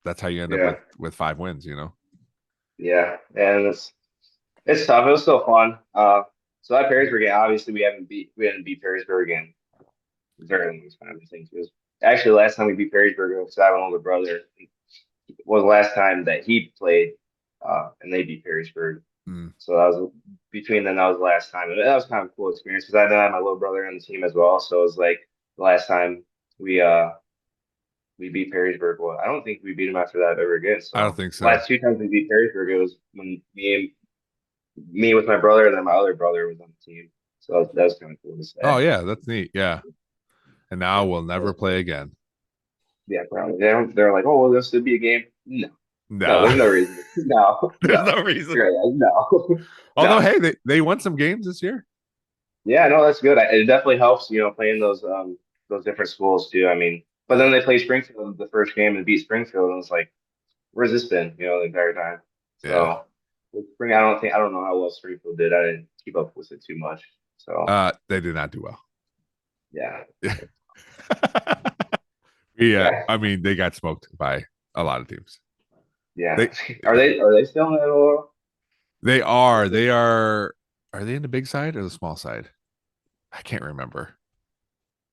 that's how you end up with 5 wins. Yeah, and it's tough. It was still fun. So that Perrysburg game, obviously we didn't beat Perrysburg in a very long time. I think it was actually the last time we beat Perrysburg because I have an older brother. It was the last time that he played, and they beat Perrysburg. So that was between them. That was the last time, and that was kind of a cool experience because I had my little brother on the team as well. So it was like the last time we beat Perrysburg. Well, I don't think we beat them after that ever again. So I don't think so. Last 2 times we beat Perrysburg, it was when me with my brother, and then my other brother was on the team. So that was kind of cool to say. Oh yeah, that's neat. Yeah, and now we'll never play again. Yeah, probably. They're like, oh, well, this would be a game. No, there's no reason. No, there's no reason. No. Although, hey, they won some games this year. Yeah, no, that's good. It definitely helps, playing those different schools too. I mean, but then they played Springfield the first game and beat Springfield, and it's like, where's this been? The entire time. So with Spring, I don't know how well Springfield did. I didn't keep up with it too much. So they did not do well. Yeah. Yeah. I mean, they got smoked by a lot of teams. Yeah. Are they still in the LOL? They are. They are. Are they in the big side or the small side? I can't remember.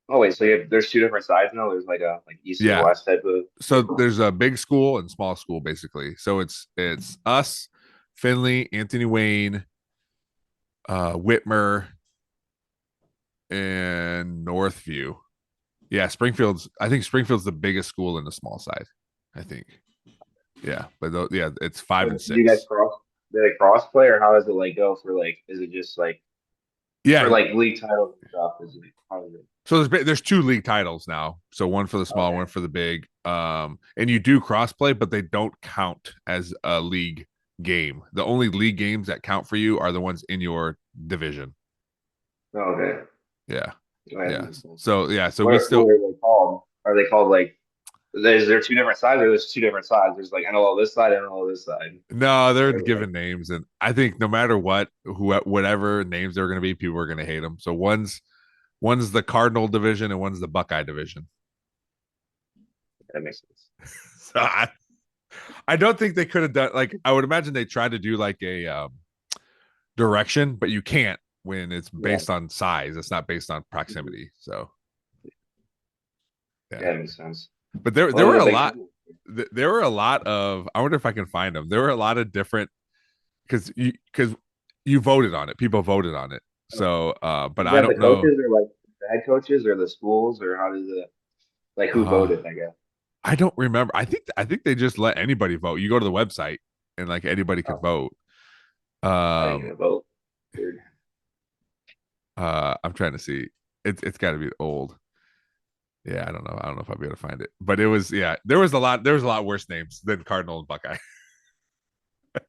Oh wait, so there's 2 different sides now. There's like east and west type of. So there's a big school and small school basically. So it's us, Findlay, Anthony Wayne, Whitmer, and Northview. Yeah, I think Springfield's the biggest school in the small side. I think. Yeah, but it's 5 and 6. Do you guys cross play, or how does it go for is it just for league titles and stuff? How is it? So there's 2 league titles now. So one for the small, one for the big. And you do cross play, but they don't count as a league game. The only league games that count for you are the ones in your division. Oh, okay. Yeah. Yeah. So what are they called? Are they called is there 2 different sides, or there's 2 different sides? There's NLL this side, NLL this side. No, they're given names, and I think no matter whatever names they're going to be, people are going to hate them. So one's the Cardinal division and one's the Buckeye division. That makes sense. So I don't think they could have done I would imagine they tried to do a direction, but you can't when it's based on size. It's not based on proximity. So yeah, that makes sense. But there were a lot. There were a lot of. I wonder if I can find them. There were a lot of different because you voted on it. People voted on it. So, but I don't know. Coaches are the head coaches or the schools, or how does it who voted? I guess I don't remember. I think they just let anybody vote. You go to the website and anybody can vote. I didn't vote. Weird. I'm trying to see. It's got to be old. Yeah, I don't know. I don't know if I'll be able to find it. But it was there was a lot worse names than Cardinal and Buckeye.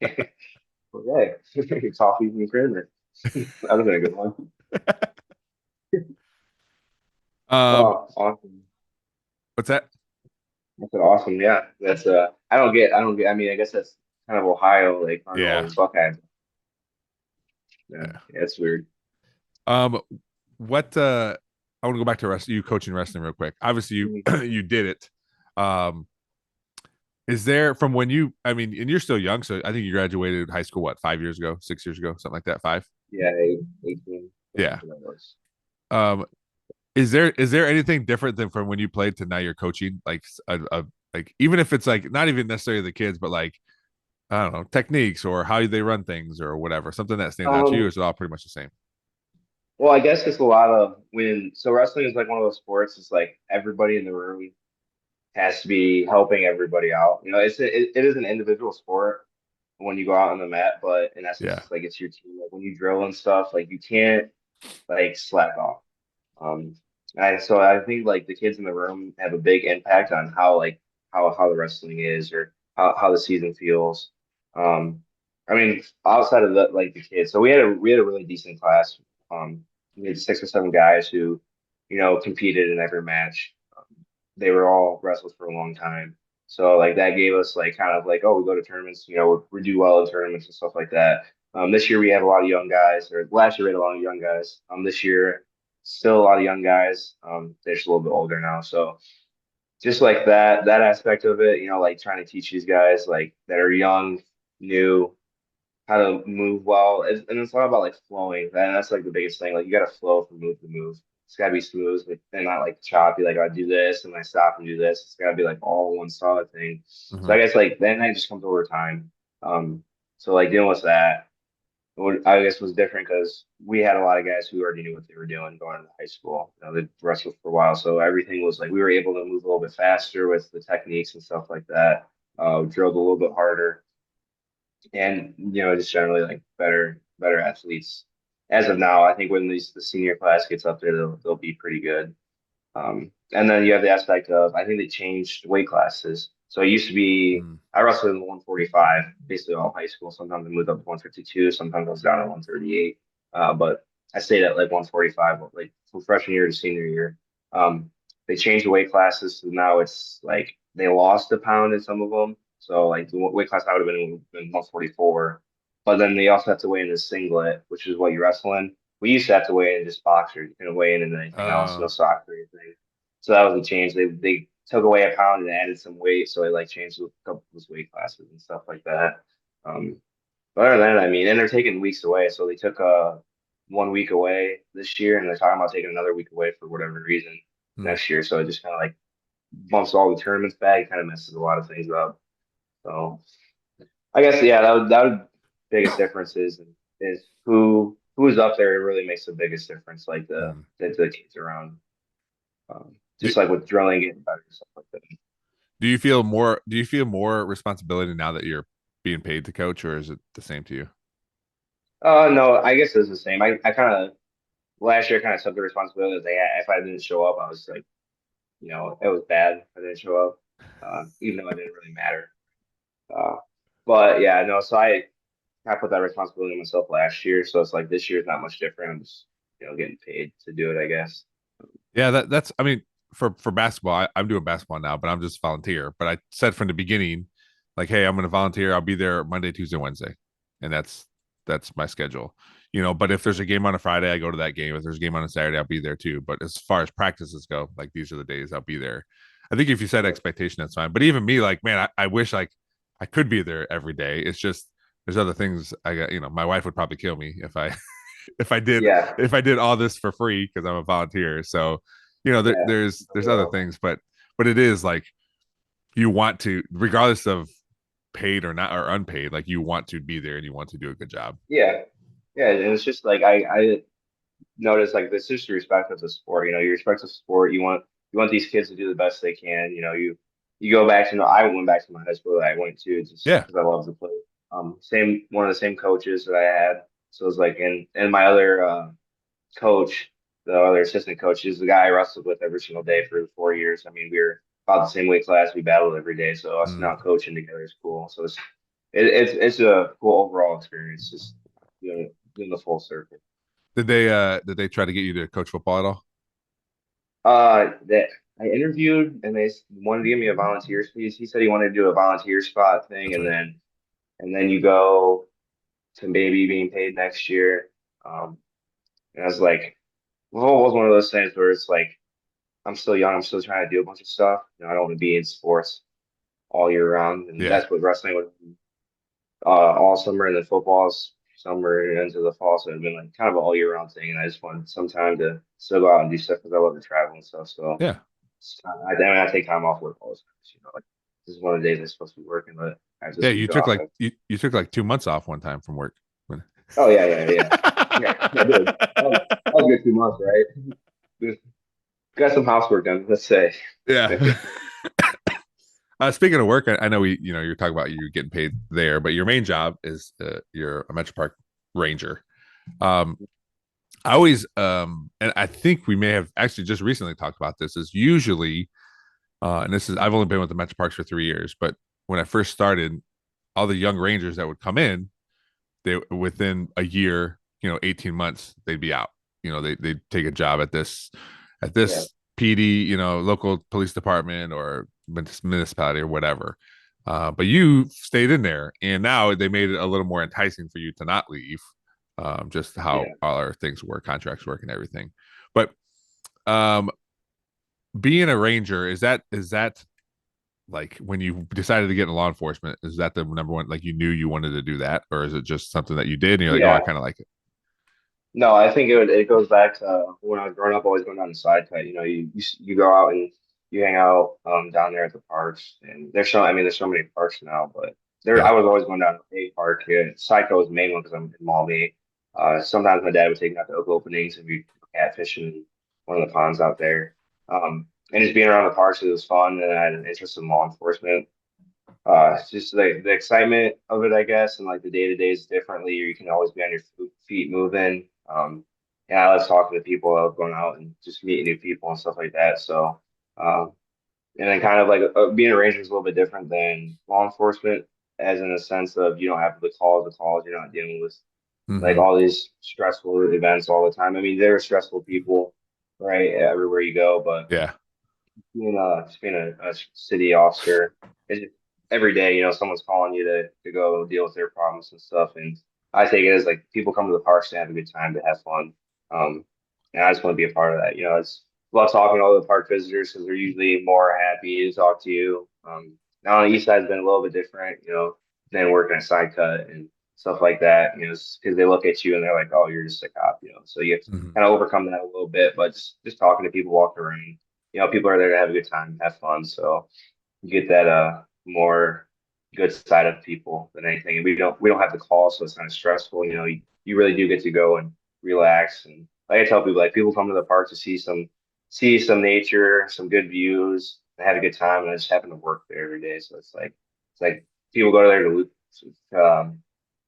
Okay. Coffee and Kramer. That would have been a good one. Awesome. What's that? That's awesome. Yeah. That's I don't get I mean, I guess that's kind of Ohio, Cardinal and Buckeye. Yeah, it's weird. What I want to go back to you coaching wrestling real quick. Obviously, you did it. Is there from when and you're still young, so I think you graduated high school 5 years ago, 6 years ago, something like that. 5. Yeah, 18. Yeah. Is there anything different than from when you played to now you're coaching? Even if it's not even necessarily the kids, but I don't know, techniques or how they run things or whatever, something that stands out to you, is it all pretty much the same? Well, I guess it's a lot of so wrestling is like one of those sports. It's like everybody in the room has to be helping everybody out. It is an individual sport when you go out on the mat, but in essence, Yeah. it's like it's your team. Like when you drill and stuff, like you can't like slack off. Um, so I think like the kids in the room have a big impact on how like how the wrestling is or how the season feels. Um, I mean, outside of the like the kids, so we had a really decent class. We had 6 or 7 guys who, competed in every match. They were all wrestled for a long time. So like that gave us like kind of like, oh, we go to tournaments, we do well in tournaments and stuff like that. This year we have a lot of young guys, or last year we had a lot of young guys. This year still a lot of young guys. They're just a little bit older now. So just like that aspect of it, like trying to teach these guys like that are young, new, how to move well. And it's all about like flowing. And that's like the biggest thing. Like you got to flow from move to move. It's got to be smooth and not like choppy. Like I do this and I stop and do this. It's got to be like all one solid thing. So Mhm. I guess like then that just comes over time. So like dealing with that, I guess was different because we had a lot of guys who already knew what they were doing going into high school. They wrestled for a while, so everything was like we were able to move a little bit faster with the techniques and stuff like that. Drilled a little bit harder and just generally like better athletes. As of now, I think when the senior class gets up there, they'll be pretty good. And then you have the aspect of I think they changed weight classes. So it used to be Mm. I wrestled in the 145 basically all high school. Sometimes I moved up to 152, sometimes I was down to 138. But I stayed at like 145 like from freshman year to senior year. They changed the weight classes, so now it's like they lost a pound in some of them. So like the weight class I would have been 144, but then they also have to weigh in the singlet, which is what you wrestle in. We used to have to weigh in just boxers. You couldn't weigh in anything else, no soccer or anything. So that was a change. They took away a pound and added some weight, so they like changed a couple of those weight classes and stuff like that. Um, but other than that, I mean, and they're taking weeks away. So they took 1 week away this year, and they're talking about taking another week away for whatever reason Mm. next year. So it just kind of like bumps all the tournaments back. It kind of messes a lot of things up. So I guess yeah, that would biggest difference is who is up there. It really makes the biggest difference. Like Mm. the kids around, Do, just like with drilling, getting better and stuff like that. do you feel more responsibility now that you're being paid to coach, or is it the same to you? No, I guess it's the same. I kind of last year kind of took the responsibility that they had. If I didn't show up, I was like, it was bad. If I didn't show up, even though it didn't really matter. Uh, but yeah, no. So I put that responsibility on myself last year. So it's like this year's not much different. I'm just getting paid to do it, I guess. Yeah, that's I mean, for basketball, I'm doing basketball now, but I'm just volunteer. But I said from the beginning, like, hey, I'm gonna volunteer. I'll be there Monday, Tuesday, Wednesday. And that's my schedule. But if there's a game on a Friday, I go to that game. If there's a game on a Saturday, I'll be there too. But as far as practices go, like these are the days I'll be there. I think if you set expectation, that's fine. But even me, like, man, I wish like I could be there every day. It's just there's other things I got, my wife would probably kill me if I if I did Yeah, if I did all this for free because I'm a volunteer. So, yeah. there's other things, but it is like you want to, regardless of paid or not or unpaid, like you want to be there and you want to do a good job. Yeah, yeah, and it's just like I notice like this is the respect of the sport. You respect the sport. You want these kids to do the best they can. You go back to I went back to my high school that I went to just Yeah. because I love to play. Same one of the same coaches that I had. So it was like and my other coach, the other assistant coach, is the guy I wrestled with every single day for 4 years. I mean, we were about the same weight class. We battled every day. So us Mm. now coaching together is cool. So it's a cool overall experience. Just doing the full circle. Did they try to get you to coach football at all? That I interviewed and they wanted to give me a volunteer piece. He said he wanted to do a volunteer spot thing, That's and right. then you go to maybe being paid next year. And I was like, well, it was one of those things where it's like I'm still young. I'm still trying to do a bunch of stuff. I don't want to be in sports all year round, and Yeah. that's what wrestling was all summer, and then football's summer and into the fall. So it's been like kind of an all year round thing, and I just wanted some time to still go out and do stuff because I love to travel and stuff. So Yeah. I take time off work all the time. Like this is one of the days I'm supposed to be working, but I Yeah, just you need took off. like you took like 2 months off one time from work. Oh yeah, yeah, yeah, yeah. I did. was good 2 months, right? Got some housework done, let's say. Yeah. Speaking of work, I know you're talking about you getting paid there, but your main job is you're a Metropark Ranger. Um, I always, and I think we may have actually just recently talked about this. Is usually, and this is I've only been with the Metroparks for 3 years, but when I first started, all the young Rangers that would come in, they within a year, 18 months, they'd be out. They'd take a job at this Yeah, PD, local police department or municipality or whatever. But you stayed in there, and now they made it a little more enticing for you to not leave. Just how yeah, all our things work, contracts work, and everything. But um, being a ranger is that like when you decided to get in law enforcement? Is that the number one? Like you knew you wanted to do that, or is it just something that you did and you're like, oh, I yeah. kind of like it? No, I think it goes back to when I was growing up, always going down the side cut. You go out and you hang out down there at the parks, and there's so many parks now, but there Yeah. I was always going down to a park here. Psycho was the main one because I'm in Maumee. Sometimes my dad would take me out to oak openings and we catfishing in one of the ponds out there. And just being around the parks, it was fun, and I had an interest in law enforcement. It's just the excitement of it, I guess, and like the day to days differently. You can always be on your feet moving. And I love talking to people. I love going out and just meeting new people and stuff like that. So, um, and then kind of like being a ranger is a little bit different than law enforcement, as in a sense of you don't have the calls. You're not dealing with like Mm-hmm. all these stressful events all the time. I mean, there are stressful people, right, everywhere you go, but Yeah. just being a city officer, it's just every day, someone's calling you to go deal with their problems and stuff. And I take it as like people come to the parks to have a good time, to have fun. Um, and I just want to be a part of that. It's love talking to all the park visitors because they're usually more happy to talk to you. Now on the east side has been a little bit different, than working at side cut and stuff like that, because they look at you and they're like, oh, you're just a cop, so you have to Mm-hmm. kind of overcome that a little bit, but just talking to people, walking around, people are there to have a good time, have fun. So you get that more good side of people than anything. And we don't have the call, so it's kind of stressful. You really do get to go and relax. And like I tell people, like people come to the park to see some nature, some good views, and have a good time. And I just happen to work there every day, so it's like people go there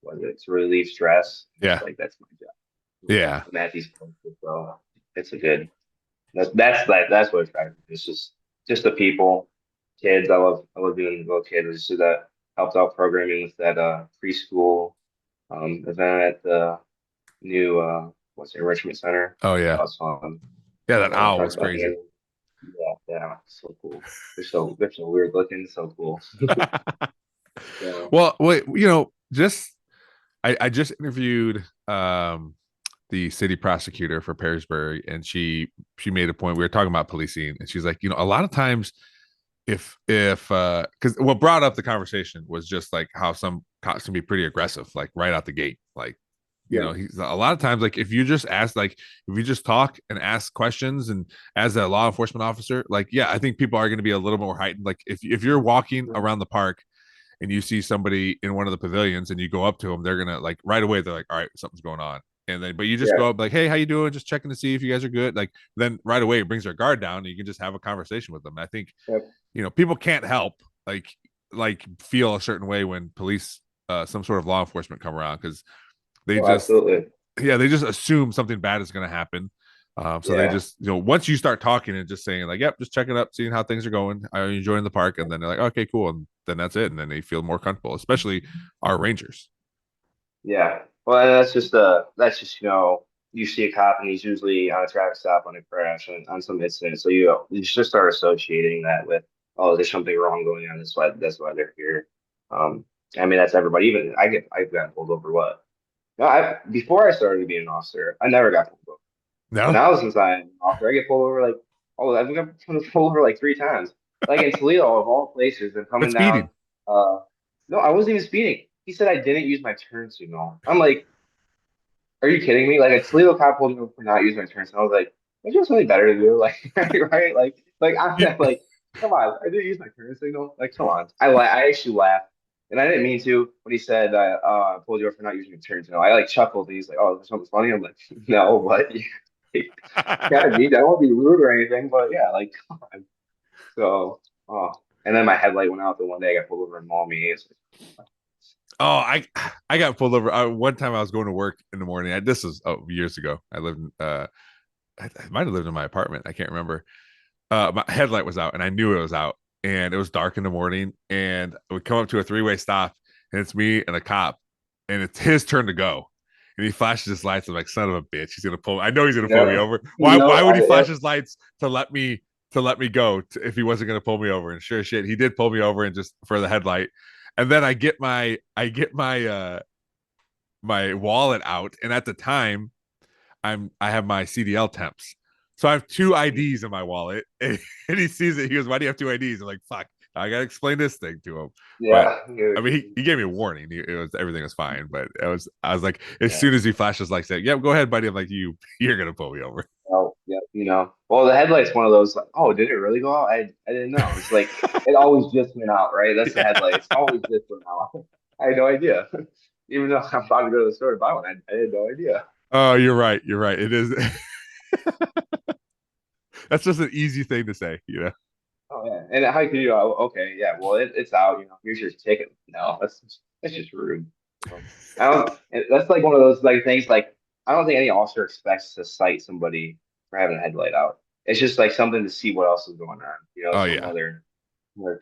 what is it, to relieve stress. It's Yeah. like that's my job. Yeah. I'm at these places, so it's a good. That's what attracted me. It's just the people, kids. I love doing little kids. I just did that helped out programming with that preschool event at the new what's it, enrichment center. Oh That yeah. was fun. Yeah. That owl Talked was about crazy. animals. Yeah, yeah, so cool. They're so weird looking, so cool. Yeah, Well, wait, just I just interviewed the city prosecutor for Perrysburg, and she made a point. We were talking about policing, and she's like, a lot of times if because what brought up the conversation was just like how some cops can be pretty aggressive, like right out the gate. Like, yeah, he's a lot of times like if you just ask, like if you just talk and ask questions, and as a law enforcement officer, like yeah, I think people are going to be a little more heightened. Like if you're walking around the park and you see somebody in one of the pavilions and you go up to them, they're gonna like right away, they're like, all right, something's going on. And then, but you just yeah, go up like, hey, how you doing? Just checking to see if you guys are good. Like then right away it brings their guard down and you can just have a conversation with them. I think, yep. people can't help like feel a certain way when police, some sort of law enforcement come around, because they Oh, just, absolutely. yeah, they just assume something bad is going to happen. So they Yeah, just, once you start talking and just saying like, yep, just checking up, seeing how things are going. Are you enjoying the park? And then they're like, okay, cool. And then that's it. And then they feel more comfortable, especially our Rangers. yeah. Well, and that's just you see a cop and he's usually on a traffic stop on a crash on some incident, so you just start associating that with, oh, there's something wrong going on. That's why they're here. Um, I mean, that's everybody. Even I've gotten pulled over. What? No, before I started being an officer, I never got pulled over. But No, now since I'm an officer, I get pulled over like, oh, I've got pulled over like 3 times. Like in Toledo of all places, and but coming down. speeding. Uh, no, I wasn't even speeding. He said I didn't use my turn signal. I'm like, are you kidding me? Like a Toledo cop pulled me over for not using my turn signal. I was like, don't you have something better to do? Like, right? Like I'm like, come on, I didn't use my turn signal. Like, come on. I actually laughed, and I didn't mean to when he said, I pulled you over for not using your turn signal. I like chuckled, and he's like, oh, there's something funny. I'm like, no, what? Yeah, I mean, I won't be rude or anything, but yeah, like, come on. So, oh, and then my headlight went out the one day I got pulled over in Maumee. It's Oh, I got pulled over. One time I was going to work in the morning. This was years ago. I lived in I might have lived in my apartment. I can't remember. My headlight was out, and I knew it was out, and it was dark in the morning. And we come up to a three-way stop, and it's me and a cop, and it's his turn to go. And he flashes his lights. I'm like, son of a bitch, he's gonna pull. I know he's gonna pull me yeah, over. Why would he flash yeah, his lights to let me go if he wasn't gonna pull me over? And sure shit, he did pull me over and just for the headlight. And then my wallet out, and at the time I have my CDL temps. So I have two IDs in my wallet, and he sees it. He goes, "Why do you have two IDs?" I'm like, "Fuck, I gotta explain this thing to him." But yeah, I mean, he gave me a warning. It was everything was fine, but I was like, as yeah. soon as he flashes like that, yeah, go ahead, buddy. I'm like, you're gonna pull me over. Oh, yeah, Well, the headlight's one of those like, oh, did it really go out? I didn't know. It's like it always just went out, right? That's the Yeah. headlight. It's always just went out. I had no idea. Even though I'm about to go to the store to buy one, I had no idea. Oh, you're right. You're right. It is. That's just an easy thing to say, you know. Oh yeah, and how can you? Oh, okay, yeah. Well, it's out. Here's your ticket. No, that's just rude. I don't. That's like one of those like things. Like I don't think any officer expects to cite somebody for having a headlight out. It's just like something to see what else is going on. Oh Some yeah, other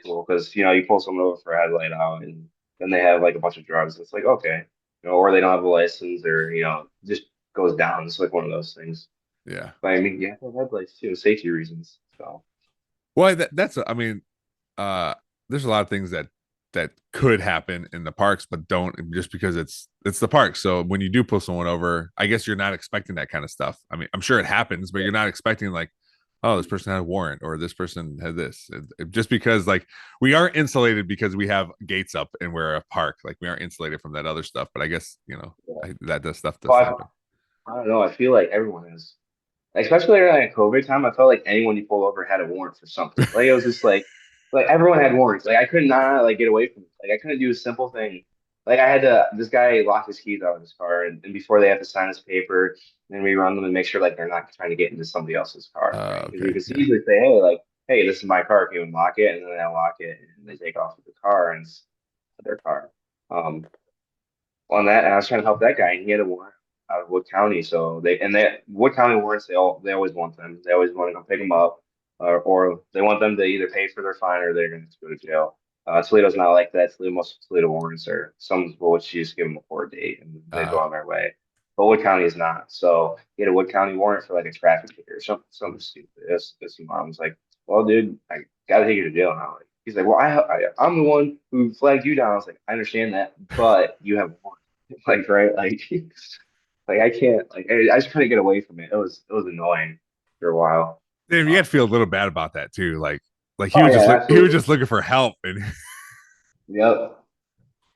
tool because you pull someone over for a headlight out and then they have like a bunch of drugs. It's like okay, or they don't have a license or just goes down. It's like one of those things. yeah. But I mean, yeah, headlights too, safety reasons. So. Well, that's I mean, there's a lot of things that could happen in the parks, but don't just because it's the park. So when you do pull someone over, I guess you're not expecting that kind of stuff. I mean, I'm sure it happens, but you're not expecting like, oh, this person had a warrant or this person had this. Just because like we aren't insulated because we have gates up and we're a park. Like we aren't insulated from that other stuff. But I guess that does stuff does Well, happen. I don't know. I feel like everyone is, especially during COVID time. I felt like anyone you pull over had a warrant for something. Like it was just like everyone had warrants. Like I could not like get away from it. Like I couldn't do a simple thing. Like I had to. This guy locked his keys out of his car, and before they have to sign his paper, then we run them and make sure like they're not trying to get into somebody else's car, right? Because you Okay, can yeah. easily say, hey, like, hey, this is my car. Can you unlock it? And then they unlock it, and they take off with the car, and it's their car. Um, on that, and I was trying to help that guy, and he had a warrant out of Wood County. So they Wood County warrants, they always want them. They always want to come pick them up, or they want them to either pay for their fine or they're going to go to jail. Toledo's not like that. Most Toledo warrants are some which you just give them a court date and they go Uh, on their way. But Wood County is not. So he had a Wood County warrant for like a traffic ticket or something stupid. This mom's like, well, dude, I got to take you to jail now. Like, he's like, well, I'm the one who flagged you down. I was like, I understand that, but you have a warrant. Like right, like I can't like I just couldn't get away from it. It was annoying for a while. Damn, you Uh, had to feel a little bad about that too. Like oh yeah, he was absolutely. just looking for help and Yep.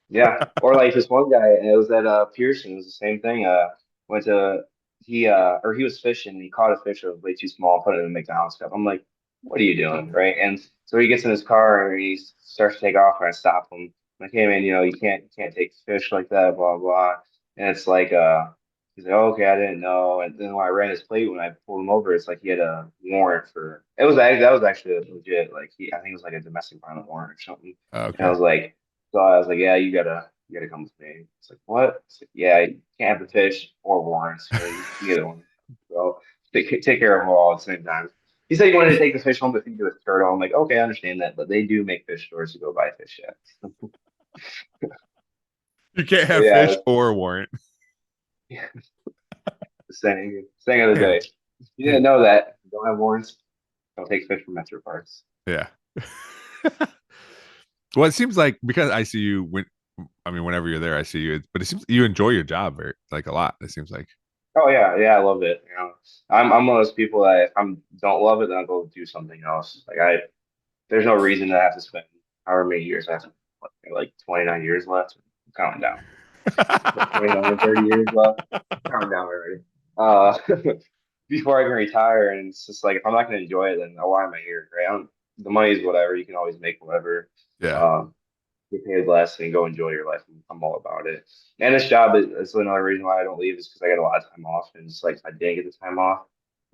Yeah. Or like this one guy, and it was at Pearson. It was the same thing. Went to he was fishing. And he caught a fish that was way too small. Put it in a McDonald's cup. I'm like, what are you doing, right? And so he gets in his car and he starts to take off. And I stop him. I'm like, hey man, you can't take fish like that. Blah blah. And it's like he's like, oh, okay, I didn't know. And then when I ran his plate when I pulled him over, it's like he had a warrant for. That was actually legit. Like I think it was like a domestic violence warrant or something. And I okay. was like. So I was like, yeah, you gotta come with me. It's like, what? It's like, yeah, you can't have the fish or warrants. Either one. So take care of them all at the same time. He said he wanted to take the fish home to feed to his turtle. I'm like, okay, I understand that, but they do make fish stores to go buy fish at. You can't So have yeah, fish or a warrant. the saying of the Damn. day. If you didn't know that, you don't have warrants, don't take fish from Metroparks. Yeah. Well, it seems like because I see you whenever you're there, I see you, but it seems you enjoy your job like a lot. It seems like. Oh yeah, I love it. I'm one of those people that if I don't love it, then I'll go do something else. There's no reason to have to spend however many years I have to, like 29 years left. I'm counting down. 29 or 30 years left. Counting down already. Before I can retire, and it's just like if I'm not going to enjoy it, then why am I here? Right? The money is whatever. You can always make whatever. Yeah. Um, get paid less and go enjoy your life. I'm all about it. And this job is another reason why I don't leave is because I get a lot of time off, and it's like if I didn't get the time off,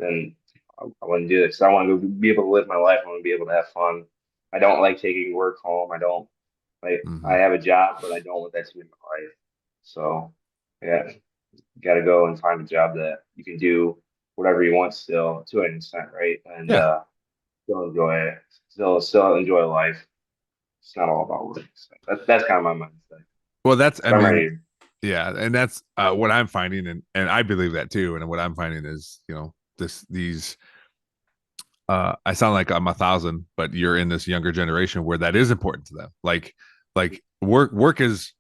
then I wouldn't do it because I want to be able to live my life. I want to be able to have fun. I don't like taking work home. I don't like. I have a job, but I don't want that to be my life. So yeah, you got to go and find a job that you can do whatever you want still to an extent, right? And Yeah. still enjoy it. Still enjoy life. It's not all about work. So that's kind of my mindset. Well, that's So I'm ready. yeah, and that's what I'm finding, and I believe that too. And what I'm finding is, these. I sound like I'm 1,000, but you're in this younger generation where that is important to them. Like work is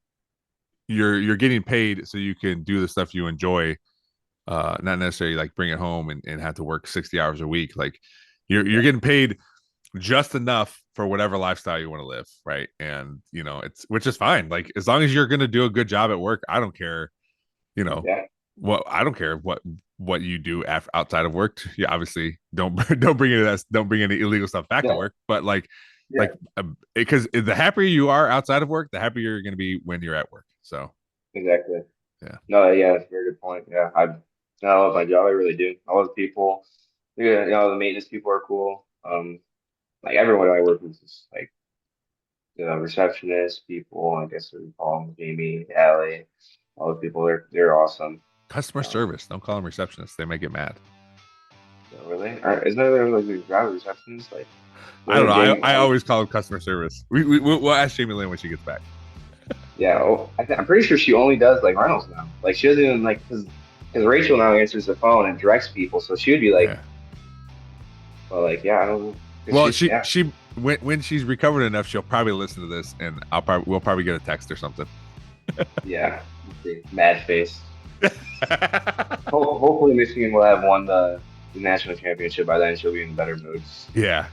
you're getting paid so you can do the stuff you enjoy, not necessarily like bring it home and have to work 60 hours a week. Like you're getting paid just enough for whatever lifestyle you want to live, right? And it's which is fine. Like as long as you're going to do a good job at work, I don't care. Yeah. I don't care what you do outside of work. Yeah, obviously don't bring any illegal stuff back to work. But because the happier you are outside of work, the happier you're going to be when you're at work. So Exactly. yeah. No, yeah, that's a very good point. Yeah, I love my job. I really do. I love people. Yeah, the maintenance people are cool. Like everyone I work with is like receptionist people. I guess we call them Jamie, Allie. All the people. They're awesome. Customer service. Don't call them receptionists. They might get mad. So really? Isn't there like a job receptionist? Like I don't know. I always call them customer service. We'll ask Jamie Lynn when she gets back. Yeah, I'm pretty sure she only does like rentals now. Like she doesn't even like because Rachel now answers the phone and directs people, so she would be like, well, like I don't know. Well, she when she's recovered enough, she'll probably listen to this, and we'll probably get a text or something. Yeah, mad face. Hopefully, Michigan will have won the national championship by then. She'll be in better moods. Yeah.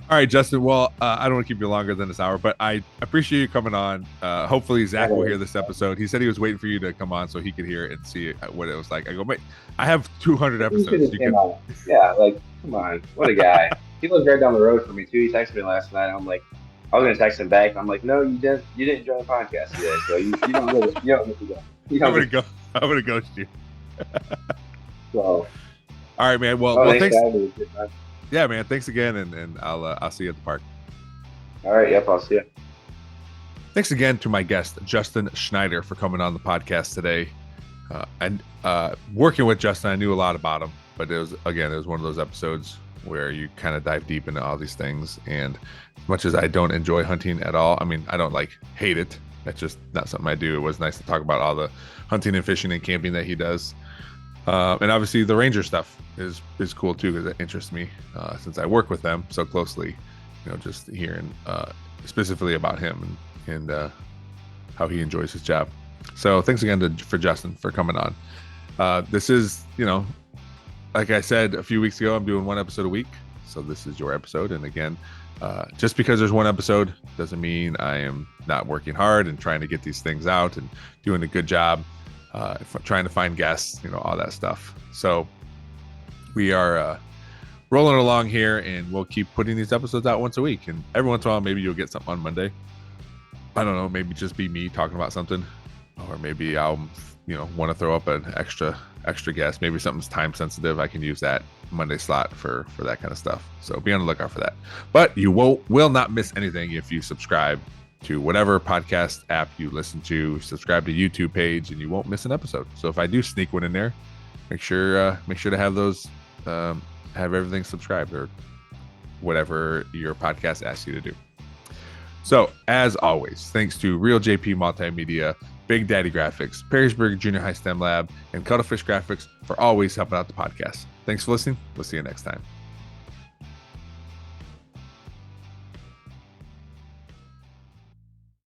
All right, Justin. Well, I don't want to keep you longer than this hour, but I appreciate you coming on. Hopefully, Zach will hear this episode. He said he was waiting for you to come on so he could hear it and see what it was like. I go, mate, I have 200 episodes. Yeah, like, come on. What a guy. He lives right down the road from me, too. He texted me last night. I'm like, I was going to text him back. I'm like, no, you didn't join the podcast today, so you don't really, you don't need to go. I'm going to ghost you. So, all right, man. Well, thanks. Yeah, man. Thanks again, and I'll see you at the park. All right. Yep. I'll see you. Thanks again to my guest, Justin Schneider, for coming on the podcast today. And working with Justin, I knew a lot about him, but it was one of those episodes where you kind of dive deep into all these things. And as much as I don't enjoy hunting at all, I mean, I don't hate it. That's just not something I do. It was nice to talk about all the hunting and fishing and camping that he does. And obviously the Ranger stuff is cool too, because it interests me since I work with them so closely, just hearing specifically about him and how he enjoys his job. So thanks again for Justin for coming on. This is, like I said a few weeks ago, I'm doing one episode a week. So this is your episode. And again, just because there's one episode doesn't mean I am not working hard and trying to get these things out and doing a good job. Trying to find guests, all that stuff. So we are rolling along here, and we'll keep putting these episodes out once a week. And every once in a while, maybe you'll get something on Monday. I don't know, maybe just be me talking about something, or maybe I'll, want to throw up an extra guest. Maybe something's time sensitive. I can use that Monday slot for that kind of stuff. So be on the lookout for that. But you will not miss anything if you subscribe to whatever podcast app you listen to, subscribe to YouTube page, and you won't miss an episode. So if I do sneak one in there, make sure to have those, have everything subscribed or whatever your podcast asks you to do. So as always, thanks to Real JP Multimedia, Big Daddy Graphics, Perrysburg Junior High STEM Lab, and Cuttlefish Graphics for always helping out the podcast. Thanks for listening. We'll see you next time.